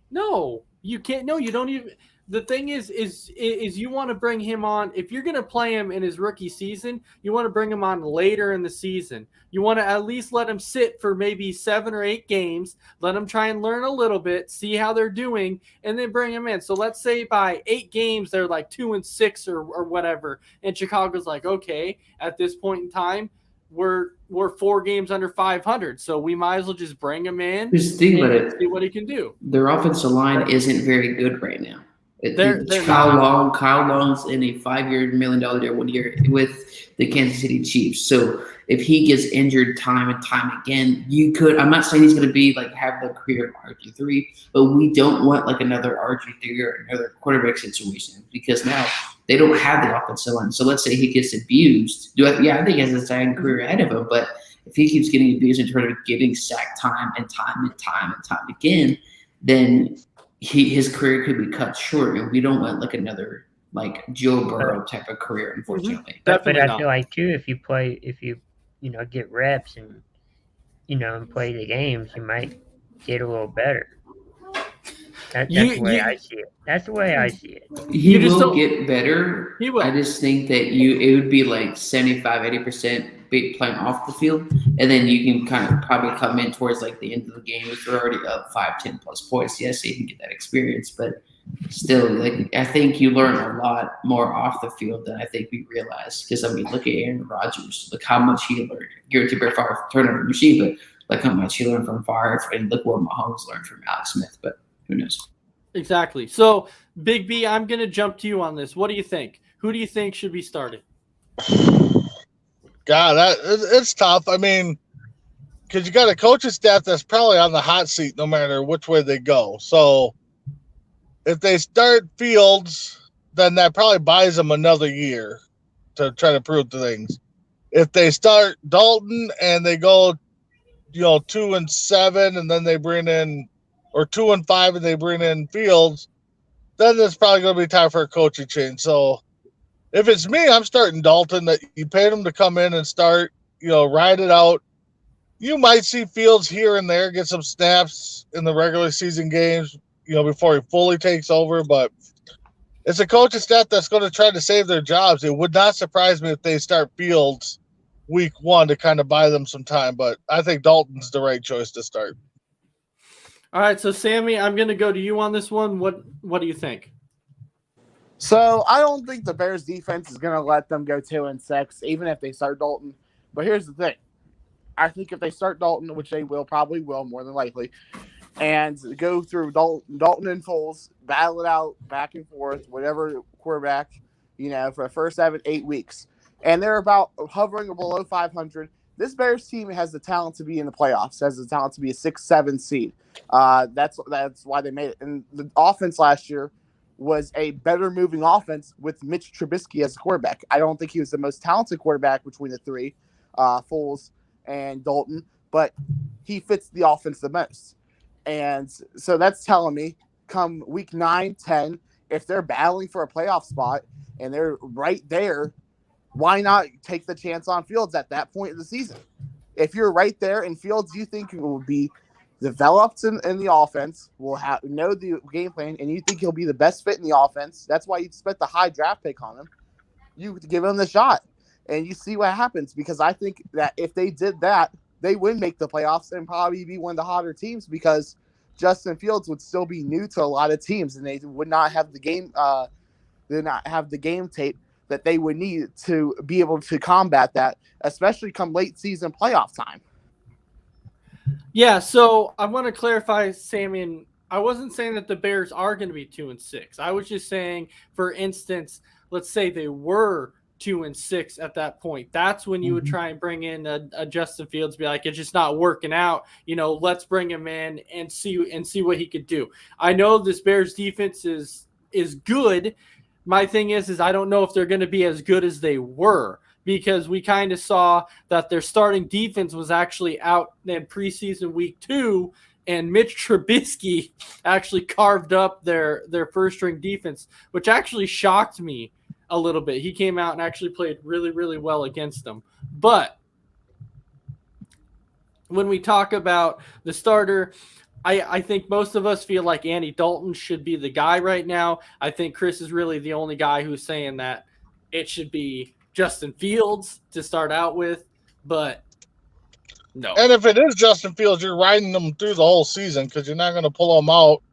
No, you can't. No, you don't even. The thing is you want to bring him on. If you're going to play him in his rookie season, you want to bring him on later in the season. You want to at least let him sit for maybe 7 or 8 games, let him try and learn a little bit, see how they're doing, and then bring him in. So let's say by 8 games, they're like 2-6 or whatever. And Chicago's like, okay, at this point in time, we're 4 games under 500. So we might as well just bring him in Just think about and it. see what he can do. Their offensive line isn't very good right now. They're Kyle Long's in a $5-year, $1 million deal 1 year with the Kansas City Chiefs. So if he gets injured time and time again, you could. I'm not saying he's going to be like have the career of RG3, but we don't want like another RG3 or another quarterback situation because now they don't have the offensive line. So let's say he gets abused. I think he has a second career ahead of him, but if he keeps getting abused in terms of getting sacked time and time again, then his career could be cut short, and we don't want like another like Joe Burrow type of career, unfortunately. But Definitely I not. feel like too, if you get reps and and play the games, you might get a little better. That's the way I see it. That's the way I see it. He You just will don't- get better. He will. I just think that it would be like 75-80% playing off the field, and then you can kind of probably come in towards like the end of the game if you're already up 5-10 plus points. Yes, you can get that experience, but still, like, I think you learn a lot more off the field than I think we realize. Because I mean, look at Aaron Rodgers, look how much he learned. Guaranteed by Favre turnover machine, but look how much he learned from Favre, and look what Mahomes learned from Alex Smith. But who knows? Exactly. So, Big B, I'm going to jump to you on this. What do you think? Who do you think should be started? God, it's tough. I mean, because you got a coaching staff that's probably on the hot seat no matter which way they go. So if they start Fields, then that probably buys them another year to try to prove the things. If they start Dalton and they go, 2-7, and then they bring in, or 2-5 and they bring in Fields, then it's probably going to be time for a coaching change. So if it's me, I'm starting Dalton. That you paid him to come in and start, ride it out. You might see Fields here and there get some snaps in the regular season games, before he fully takes over. But it's a coaching staff that's going to try to save their jobs. It would not surprise me if they start Fields week 1 to kind of buy them some time. But I think Dalton's the right choice to start. All right, so Sammy, I'm going to go to you on this one. What do you think? So I don't think the Bears defense is going to let them go 2-6, even if they start Dalton. But here's the thing. I think if they start Dalton, which they probably will more than likely, and go through Dalton and Foles, battle it out back and forth, whatever quarterback, for the first 7-8 weeks. And they're about hovering below 500. This Bears team has the talent to be in the playoffs, has the talent to be a 6-7 seed. That's why they made it. And the offense last year was a better moving offense with Mitch Trubisky as a quarterback. I don't think he was the most talented quarterback between the three, Foles and Dalton, but he fits the offense the most. And so that's telling me come week 9, 10, if they're battling for a playoff spot and they're right there, why not take the chance on Fields at that point of the season? If you're right there and Fields, you think it will be developed in the offense, will know the game plan, and you think he'll be the best fit in the offense, that's why you spent the high draft pick on him. You give him the shot, and you see what happens. Because I think that if they did that, they would make the playoffs and probably be one of the hotter teams, because Justin Fields would still be new to a lot of teams, and they would not have the game. They not have the game tape that they would need to be able to combat that, especially come late season playoff time. Yeah, so I want to clarify, Sammy, and I wasn't saying that the Bears are going to be 2-6. I was just saying, for instance, let's say they were 2-6 at that point. That's when you would try and bring in a Justin Fields, be like, it's just not working out. Let's bring him in and see what he could do. I know this Bears defense is good. My thing is I don't know if they're going to be as good as they were, because we kind of saw that their starting defense was actually out in preseason week 2, and Mitch Trubisky actually carved up their first string defense, which actually shocked me a little bit. He came out and actually played really, really well against them. But when we talk about the starter, I think most of us feel like Andy Dalton should be the guy right now. I think Chris is really the only guy who's saying that it should be Justin Fields to start out with, but no. And if it is Justin Fields, you're riding them through the whole season, because you're not going to pull them out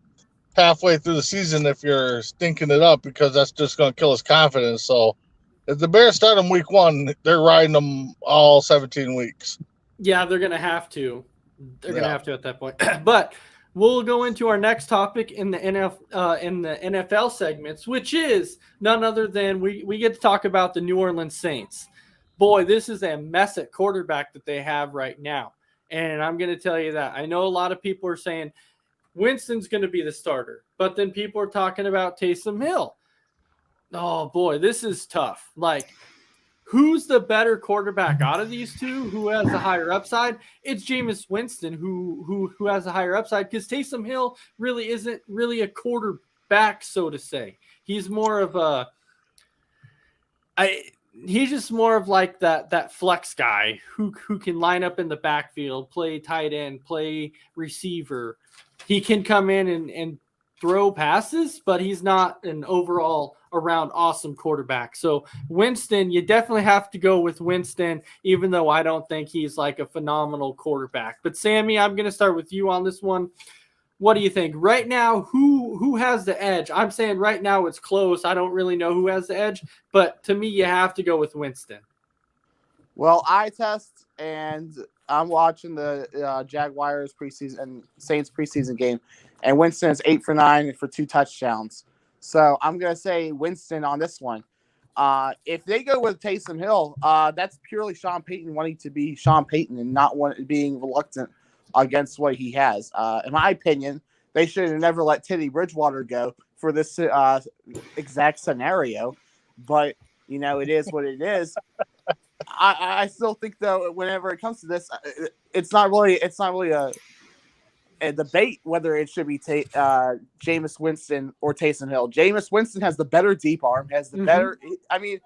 halfway through the season if you're stinking it up, because that's just going to kill his confidence. So if the Bears start him week 1, they're riding them all 17 weeks. Yeah, they're going to have to. They're going to have to at that point. But we'll go into our next topic in the NFL segments, which is none other than we get to talk about the New Orleans Saints. Boy, this is a mess at quarterback that they have right now. And I'm going to tell you that. I know a lot of people are saying Winston's going to be the starter, but then people are talking about Taysom Hill. Oh, boy, this is tough. Like, who's the better quarterback out of these two? Who has the higher upside? It's Jameis Winston who has a higher upside, because Taysom Hill really isn't really a quarterback, so to say. He's more of he's just more of like that flex guy who can line up in the backfield, play tight end, play receiver. He can come in and throw passes, but he's not an overall around awesome quarterback. So Winston, you definitely have to go with Winston, even though I don't think he's like a phenomenal quarterback. But Sammy, I'm going to start with you on this one. what do you think right now? Who has the edge? I'm saying right now it's close. I don't really know who has the edge, but to me, you have to go with Winston. Well, I test, and I'm watching the Jaguars preseason and Saints preseason game, and Winston is 8 for 9 for 2 touchdowns. So I'm gonna say Winston on this one. If they go with Taysom Hill, that's purely Sean Payton wanting to be Sean Payton and not being reluctant against what he has. In my opinion, they should have never let Teddy Bridgewater go for this exact scenario. But it is what it is. I still think though, whenever it comes to this, it's not really a debate whether it should be Jameis Winston or Taysom Hill. Jameis Winston has the better deep arm, has the better. I mean,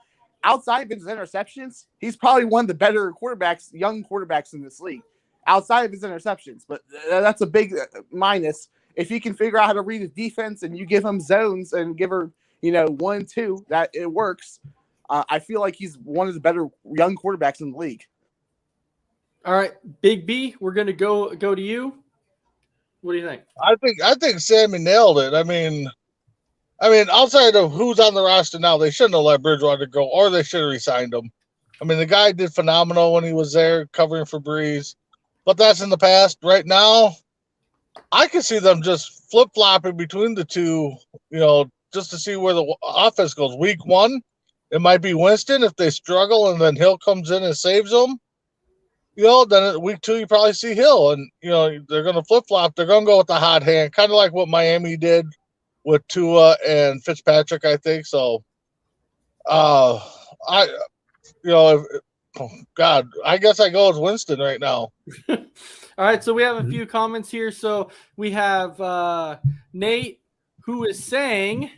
outside of his interceptions, he's probably one of the better quarterbacks, young quarterbacks in this league. Outside of his interceptions, but that's a big minus. If he can figure out how to read his defense and you give him zones and give her, 1-2, that it works. I feel like he's one of the better young quarterbacks in the league. All right, Big B, we're gonna go to you. What do you think? I think Sammy nailed it. I mean, outside of who's on the roster now, they shouldn't have let Bridgewater go, or they should have re-signed him. I mean, the guy did phenomenal when he was there covering for Breeze, but that's in the past. Right now, I can see them just flip-flopping between the two, just to see where the offense goes. Week 1, it might be Winston if they struggle, and then Hill comes in and saves them. Then at week 2, you probably see Hill, and they're going to flip flop. They're going to go with the hot hand, kind of like what Miami did with Tua and Fitzpatrick, I think. So, I guess I go with Winston right now. All right, so we have a few comments here. So we have Nate, who is saying,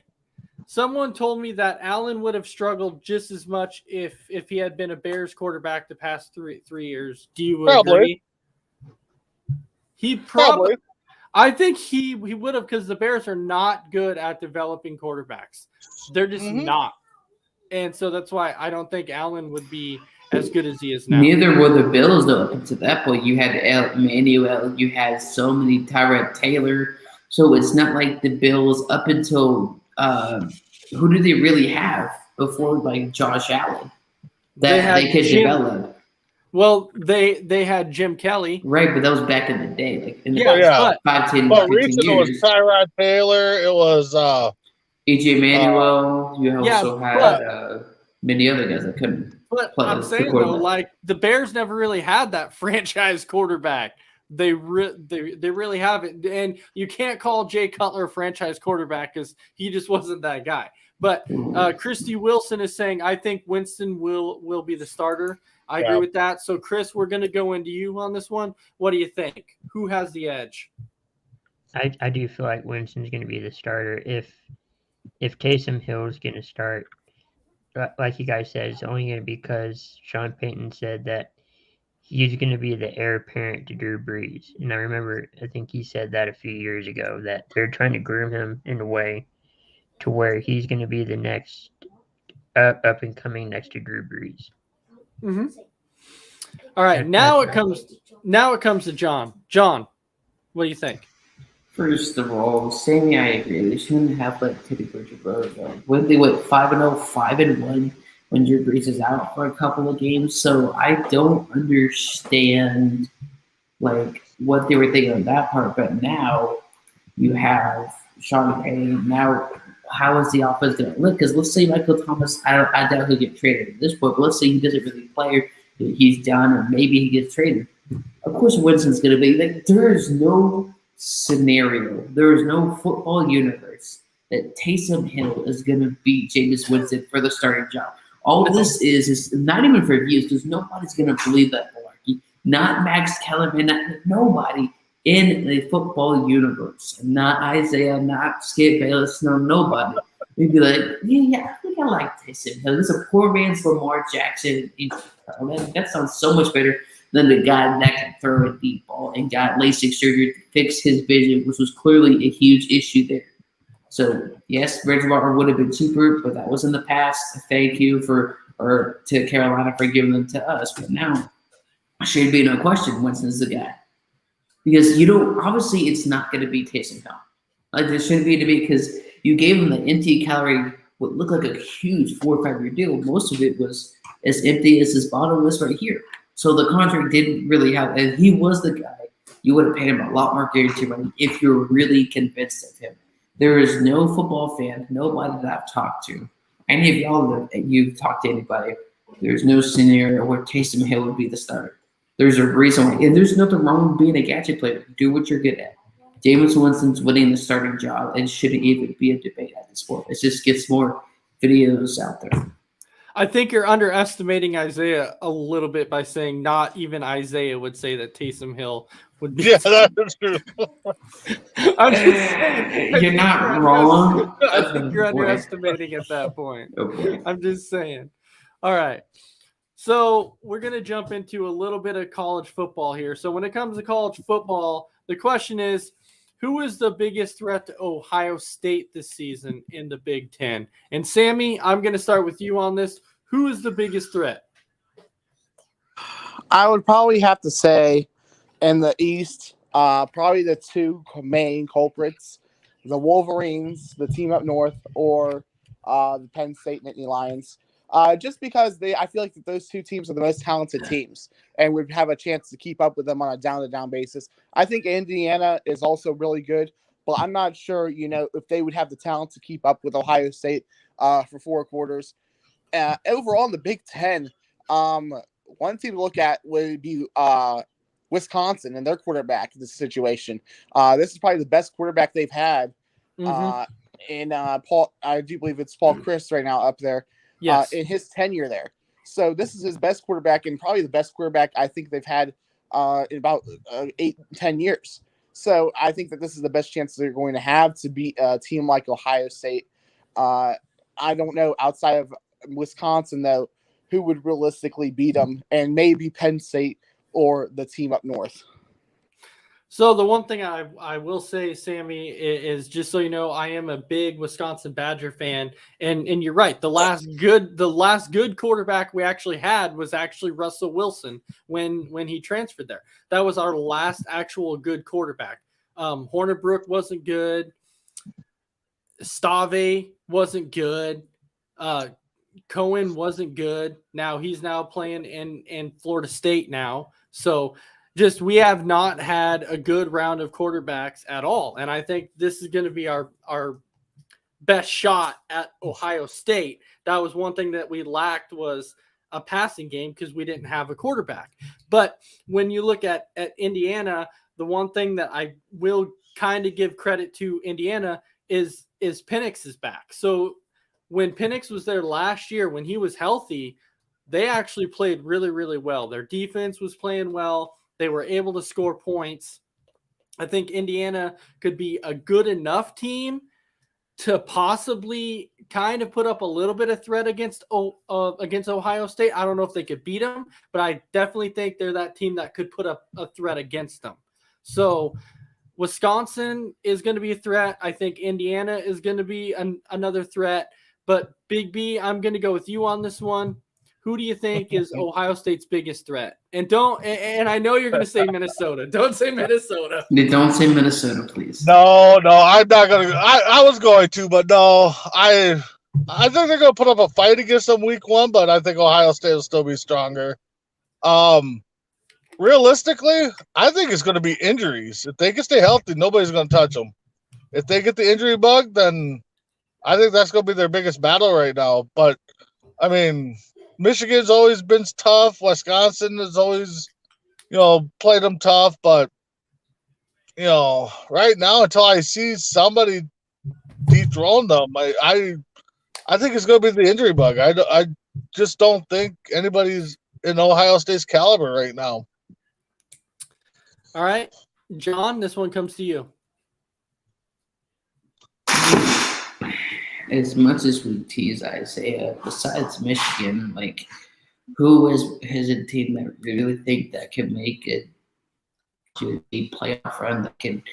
someone told me that Allen would have struggled just as much if he had been a Bears quarterback the past three years. Do you agree? He probably. I think he would have, because the Bears are not good at developing quarterbacks. They're just not. And so that's why I don't think Allen would be as good as he is now. Neither were the Bills, though. Up to that point, you had Emmanuel, you had so many Tyrod Taylor. So it's not like the Bills up until who do they really have before, like Josh Allen, that they could develop? Well, they had Jim Kelly, right? But that was back in the day, like in the 5, 10, but 15 recently years. It was Tyrod Taylor. It was EJ Manuel. You also had many other guys that couldn't. But I'm saying though, like the Bears never really had that franchise quarterback. They really haven't, and you can't call Jay Cutler a franchise quarterback because he just wasn't that guy. But Christy Wilson is saying, I think Winston will be the starter. I agree with that. So Chris, we're going to go into you on this one. What do you think? Who has the edge? I do feel like Winston's going to be the starter. If Taysom Hill is going to start, like you guys said, it's only going to be because Sean Payton said that he's going to be the heir apparent to Drew Brees. And I think he said that a few years ago, that they're trying to groom him in a way to where he's going to be the next up and coming next to Drew Brees. Mm-hmm. All right, now it comes to John. John, what do you think? First of all, Sammy, I agree. They shouldn't have let Teddy Bridgewater go. When they went 5-0, 5-1 when Drew Brees is out for a couple of games, so I don't understand like what they were thinking on that part. But now you have Sean Payton. Now, how is the offense going to look? Because let's say Michael Thomas, I doubt he'll get traded at this point. But let's say he doesn't really play, he's done, or maybe he gets traded. Of course, Winston's going to be like. There is no scenario. There is no football universe that Taysom Hill is going to beat Jameis Winston for the starting job. All this is not even for views, because nobody's going to believe that malarkey. Not Max Kellerman, nobody in the football universe. Not Isaiah, not Skip Bayless, nobody. We'd be like, yeah, I think I like Taysom Hill. This is a poor man's Lamar Jackson. That sounds so much better than the guy that can throw a deep ball and got LASIK surgery to fix his vision, which was clearly a huge issue there. So, yes, Bridgewater would have been cheaper, but that was in the past. Thank you to Carolina for giving them to us. But now, should be no question, Winston's the guy. because you don't. Obviously, it's not going to be Taysom Hill. Like there shouldn't be to be because you gave him the empty calorie, what looked like a huge 4 or 5 year deal. Most of it was as empty as his bottom list right here. So the contract didn't really have, and he was the guy. You would have paid him a lot more guarantee money if you're really convinced of him. There is no football fan, nobody that I've talked to, any of y'all that you've talked to anybody, there's no scenario where Taysom Hill would be the starter. There's a reason why, and there's nothing wrong with being a gadget player. Do what you're good at. Jameis Winston's winning the starting job and shouldn't even be a debate at this point. It just gets more videos out there. I think you're underestimating Isaiah a little bit by saying not even Isaiah would say that Taysom Hill would be. Yeah, that is true. I'm just saying, You're not wrong. I think you're Oh, boy. underestimating at that point. Oh, boy. I'm just saying. All right. So we're going to jump into a little bit of college football here. So when it comes to college football, the question is, who is the biggest threat to Ohio State this season in the Big Ten? And Sammy, I'm going to start with you on this. Who is the biggest threat? I would probably have to say in the East, probably the two main culprits, the Wolverines, the team up north, or the Penn State Nittany Lions. Just because I feel like that those two teams are the most talented teams and would have a chance to keep up with them on a down-to-down basis. I think Indiana is also really good, but I'm not sure, if they would have the talent to keep up with Ohio State for 4 quarters. Overall, in the Big Ten, one team to look at would be Wisconsin and their quarterback in this situation. This is probably the best quarterback they've had. In Paul, I do believe it's Paul Chris right now up there. Yes. In his tenure there. So this is his best quarterback and probably the best quarterback I think they've had in about 8-10 years. So I think that this is the best chance they're going to have to beat a team like Ohio State. I don't know, outside of Wisconsin, though, who would realistically beat them, and maybe Penn State or the team up north. So the one thing I will say, Sammy, is just so you know, I am a big Wisconsin Badger fan, and you're right. The last good quarterback we actually had was actually Russell Wilson when he transferred there. That was our last actual good quarterback. Hornibrook wasn't good. Stave wasn't good. Cohen wasn't good. Now he's playing in Florida State now. So we have not had a good round of quarterbacks at all. And I think this is going to be our best shot at Ohio State. That was one thing that we lacked, was a passing game, because we didn't have a quarterback. But when you look at Indiana, the one thing that I will kind of give credit to Indiana is Penix is back. So when Penix was there last year, when he was healthy, they actually played really, really well. Their defense was playing well. They were able to score points. I think Indiana could be a good enough team to possibly kind of put up a little bit of threat against Ohio State. I don't know if they could beat them, but I definitely think they're that team that could put up a threat against them. So Wisconsin is going to be a threat. I think Indiana is going to be another threat. But Big B, I'm going to go with you on this one. Who do you think is Ohio State's biggest threat? And I know you're going to say Minnesota. Don't say Minnesota. Don't say Minnesota, please. No, I'm not gonna. I was going to, but no. I think they're gonna put up a fight against them week 1, but I think Ohio State will still be stronger. Realistically, I think it's gonna be injuries. If they can stay healthy, nobody's gonna touch them. If they get the injury bug, then I think that's gonna be their biggest battle right now. But I mean, Michigan's always been tough. Wisconsin has always, played them tough. But, right now, until I see somebody dethrone them, I think it's going to be the injury bug. I just don't think anybody's in Ohio State's caliber right now. All right. John, this one comes to you. As much as we tease Isaiah, besides Michigan, who is a team that really think that can make it to a playoff run that can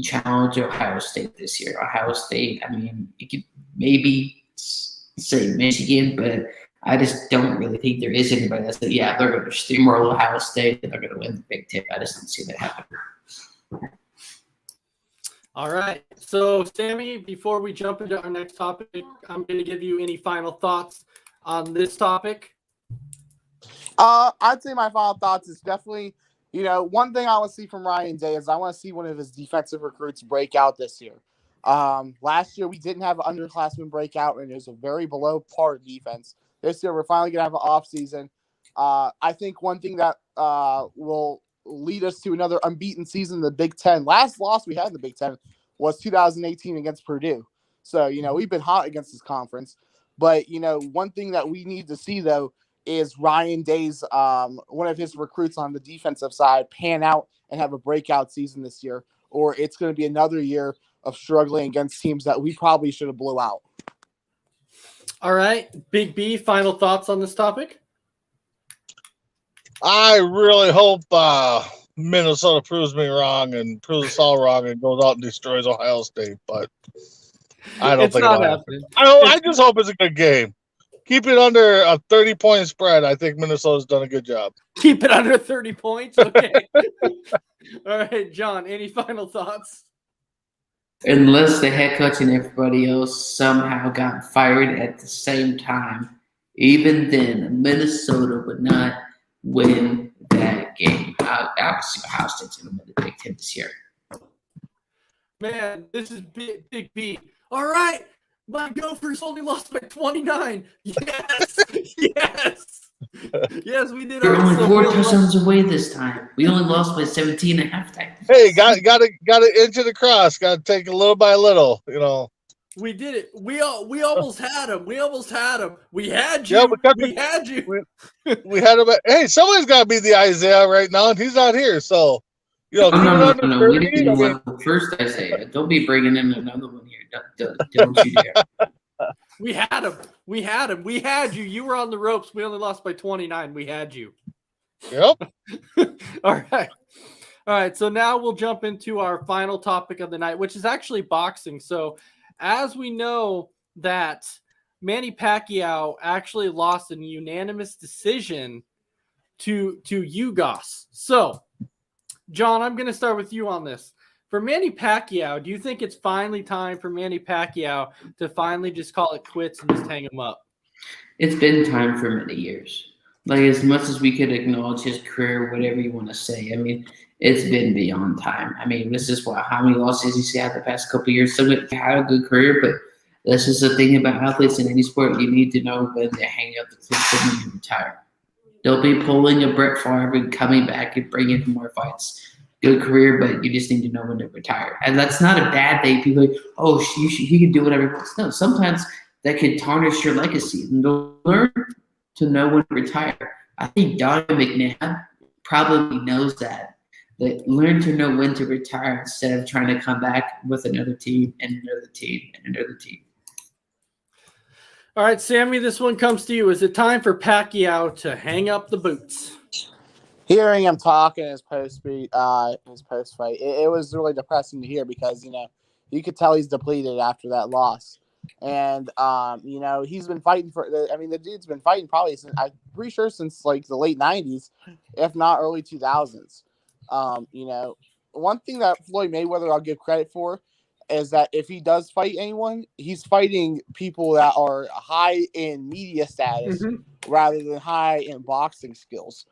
challenge Ohio State this year? Ohio State, I mean, you could maybe say Michigan, but I just don't really think there is anybody that said, yeah, they're going to steamroll Ohio State and they're going to win the Big Ten. I just don't see that happening. All right. So, Sammy, before we jump into our next topic, I'm going to give you any final thoughts on this topic. I'd say my final thoughts is definitely, one thing I want to see from Ryan Day is I want to see one of his defensive recruits break out this year. Last year we didn't have an underclassman breakout, and it was a very below par defense. This year we're finally gonna have an off season. I think one thing that will lead us to another unbeaten season in the Big Ten. Last loss we had in the Big Ten was 2018 against Purdue. So we've been hot against this conference, but one thing that we need to see though is Ryan Day's one of his recruits on the defensive side pan out and have a breakout season this year, or it's going to be another year of struggling against teams that we probably should have blew out. All right, Big B, final thoughts on this topic? I really hope Minnesota proves me wrong and proves us all wrong and goes out and destroys Ohio State, but I don't It's think not it'll happen. happening. I just hope it's a good game. Keep it under a 30-point spread. I think Minnesota's done a good job. Keep it under 30 points? Okay. All right, John, any final thoughts? Unless the head coach and everybody else somehow got fired at the same time, even then, Minnesota would not win that game. Obviously, Ohio State's going to win the Big Ten this year. Man, this is Big B. All right, my Gophers only lost by 29. Yes, yes, yes, we did. We're only so 4 we lost- touchdowns away this time. We only lost by 17 at halftime. Hey, got to inch it across. Got to take it little by little. We did it. We almost had him. We almost had him. We had you. Yeah, we had you. We had him. Hey, somebody's got to be the Isaiah right now, and he's not here. So, keep it under No. 30. We didn't want the first Isaiah. Don't be bringing in another one here. Don't you dare. We had him. We had him. We had you. You were on the ropes. We only lost by 29. We had you. Yep. All right. All right. So now we'll jump into our final topic of the night, which is actually boxing. So as we know that Manny Pacquiao actually lost a unanimous decision to Ugas. So, John, I'm going to start with you on this. For Manny Pacquiao, do you think it's finally time for Manny Pacquiao to finally just call it quits and just hang him up? It's been time for many years. Like, as much as we could acknowledge his career, whatever you want to say, I mean, it's been beyond time. I mean, this is how many losses he's had the past couple of years. So he had a good career, but this is the thing about athletes in any sport. You need to know when to hang up the clips and when to retire. Don't be pulling a Brett Favre and coming back and bringing more fights. Good career, but you just need to know when to retire. And that's not a bad thing. People are like, oh, he can do whatever he wants. No, sometimes that could tarnish your legacy. And learn to know when to retire. I think Donovan McNabb probably knows that. That learn to know when to retire instead of trying to come back with another team and another team and another team. All right, Sammy, this one comes to you. Is it time for Pacquiao to hang up the boots? Hearing him talk in his post fight, it was really depressing to hear because you could tell he's depleted after that loss, and he's been fighting the dude's been fighting probably since I'm pretty sure since like the late '90s, if not early 2000s. One thing that Floyd Mayweather I'll give credit for is that if he does fight anyone, he's fighting people that are high in media status rather than high in boxing skills.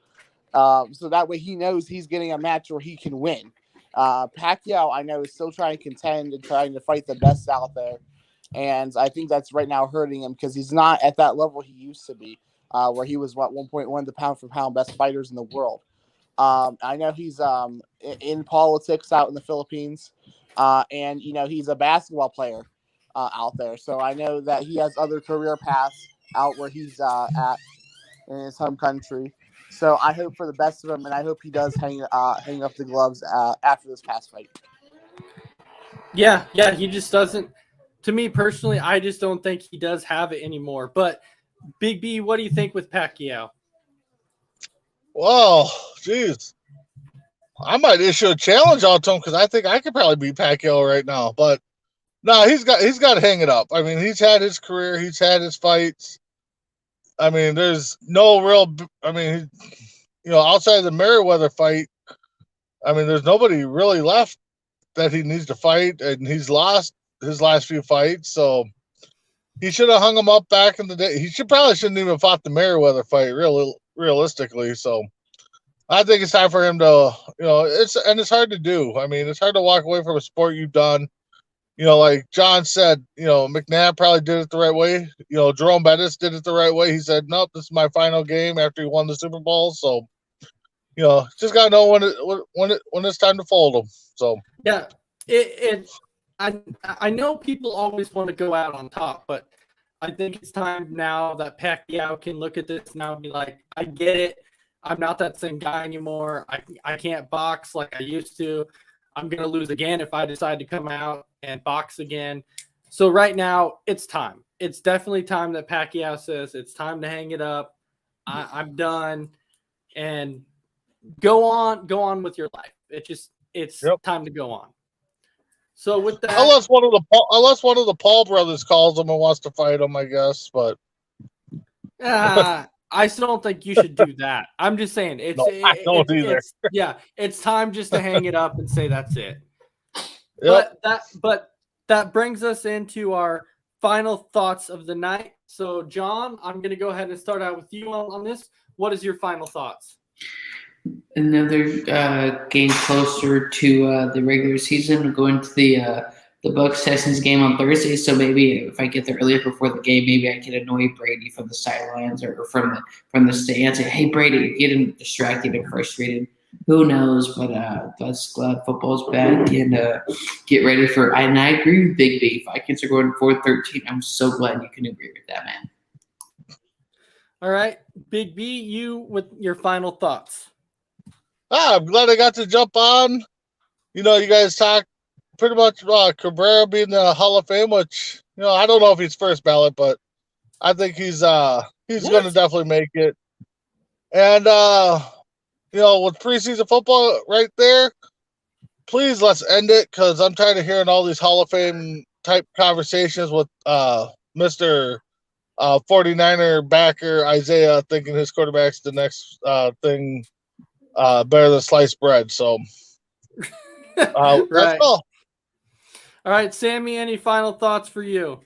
So that way he knows he's getting a match where he can win. Pacquiao, I know, is still trying to contend and trying to fight the best out there. And I think that's right now hurting him because he's not at that level he used to be, where he was, 1.1 the pound-for-pound best fighters in the world. I know he's in politics out in the Philippines, and he's a basketball player out there. So I know that he has other career paths out where he's at in his home country. So I hope for the best of him, and I hope he does hang up the gloves after this past fight. Yeah, he just doesn't. To me personally, I just don't think he does have it anymore. But Big B, what do you think with Pacquiao? Well, geez, I might issue a challenge out to him because I think I could probably beat Pacquiao right now. But no, he's got to hang it up. I mean, he's had his career, he's had his fights. I mean, there's no real. I mean, outside of the Merriweather fight, I mean, there's nobody really left that he needs to fight, and he's lost his last few fights. So he should have hung him up back in the day. He shouldn't even fought the Merriweather fight, realistically. So I think it's time for him to, it's hard to do. I mean, it's hard to walk away from a sport you've done. Like John said, McNabb probably did it the right way. Jerome Bettis did it the right way. He said, "Nope, this is my final game," after he won the Super Bowl. So, just gotta know when it's time to fold them. So Yeah, I know people always want to go out on top, but I think it's time now that Pacquiao can look at this now and be like, I get it. I'm not that same guy anymore. I can't box like I used to. I'm going to lose again if I decide to come out and box again. So right now, it's time. It's definitely time that Pacquiao says it's time to hang it up. I'm done. And go on with your life. It's time to go on. So with that, unless one of the Paul brothers calls him and wants to fight him, I guess. But I still don't think you should do that. I'm just saying I don't either. It's time just to hang it up and say that's it. Yep. But that brings us into our final thoughts of the night. So John, I'm going to go ahead and start out with you on this. What is your final thoughts? Another game closer to the regular season. Going to the Bucks Texans game on Thursday. So maybe if I get there earlier before the game, maybe I can annoy Brady from the sidelines or from the stands. Say, "Hey Brady," get him distracted and frustrated. Who knows? But that's glad football's back and get ready for. And I agree with Big B. Vikings are going 4-13. I'm so glad you can agree with that, man. All right, Big B, you with your final thoughts. I'm glad I got to jump on. You guys talk pretty much about Cabrera being in the Hall of Fame, which, I don't know if he's first ballot, but I think he's going to definitely make it. And, with preseason football right there, please let's end it, because I'm tired of hearing all these Hall of Fame type conversations with Mr. 49er backer Isaiah thinking his quarterback's the next thing better than sliced bread. So Right. That's all. All right, Sammy, any final thoughts for you?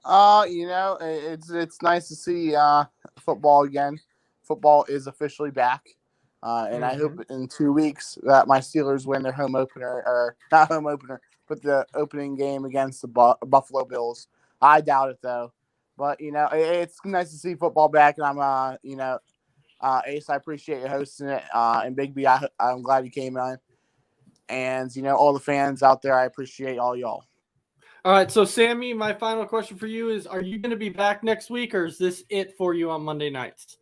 It's nice to see football again. Football is officially back. And I hope in 2 weeks that my Steelers win their home opener, or not home opener, but the opening game against the Buffalo Bills. I doubt it though. But, it's nice to see football back, and I'm, Ace, I appreciate you hosting it, and Big B, I'm glad you came on. And, all the fans out there, I appreciate all y'all. All right, so Sammy, my final question for you is, are you going to be back next week, or is this it for you on Monday nights?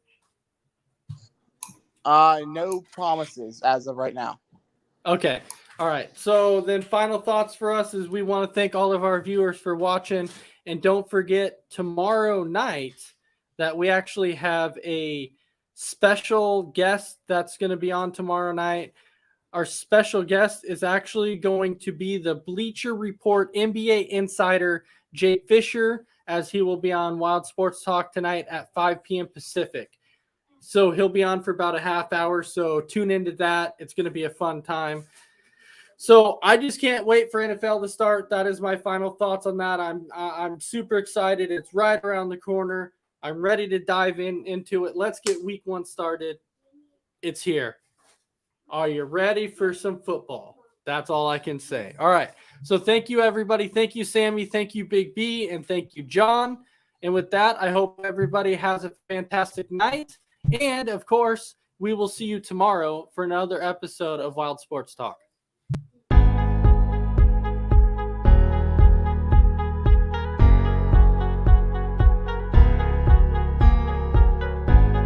No promises as of right now. Okay. All right. So then final thoughts for us is we want to thank all of our viewers for watching. And don't forget tomorrow night that we actually have a special guest that's going to be on tomorrow night. Our special guest is actually going to be the Bleacher Report NBA insider, Jake Fisher, as he will be on Wild Sports Talk tonight at 5 p.m. Pacific. So he'll be on for about a half hour. So tune into that. It's going to be a fun time. So I just can't wait for NFL to start. That is my final thoughts on that. I'm super excited. It's right around the corner. I'm ready to dive into it. Let's get week 1 started. It's here. Are you ready for some football? That's all I can say. All right. So thank you, everybody. Thank you, Sammy. Thank you, Big B. And thank you, John. And with that, I hope everybody has a fantastic night. And, of course, we will see you tomorrow for another episode of Wild Sports Talk.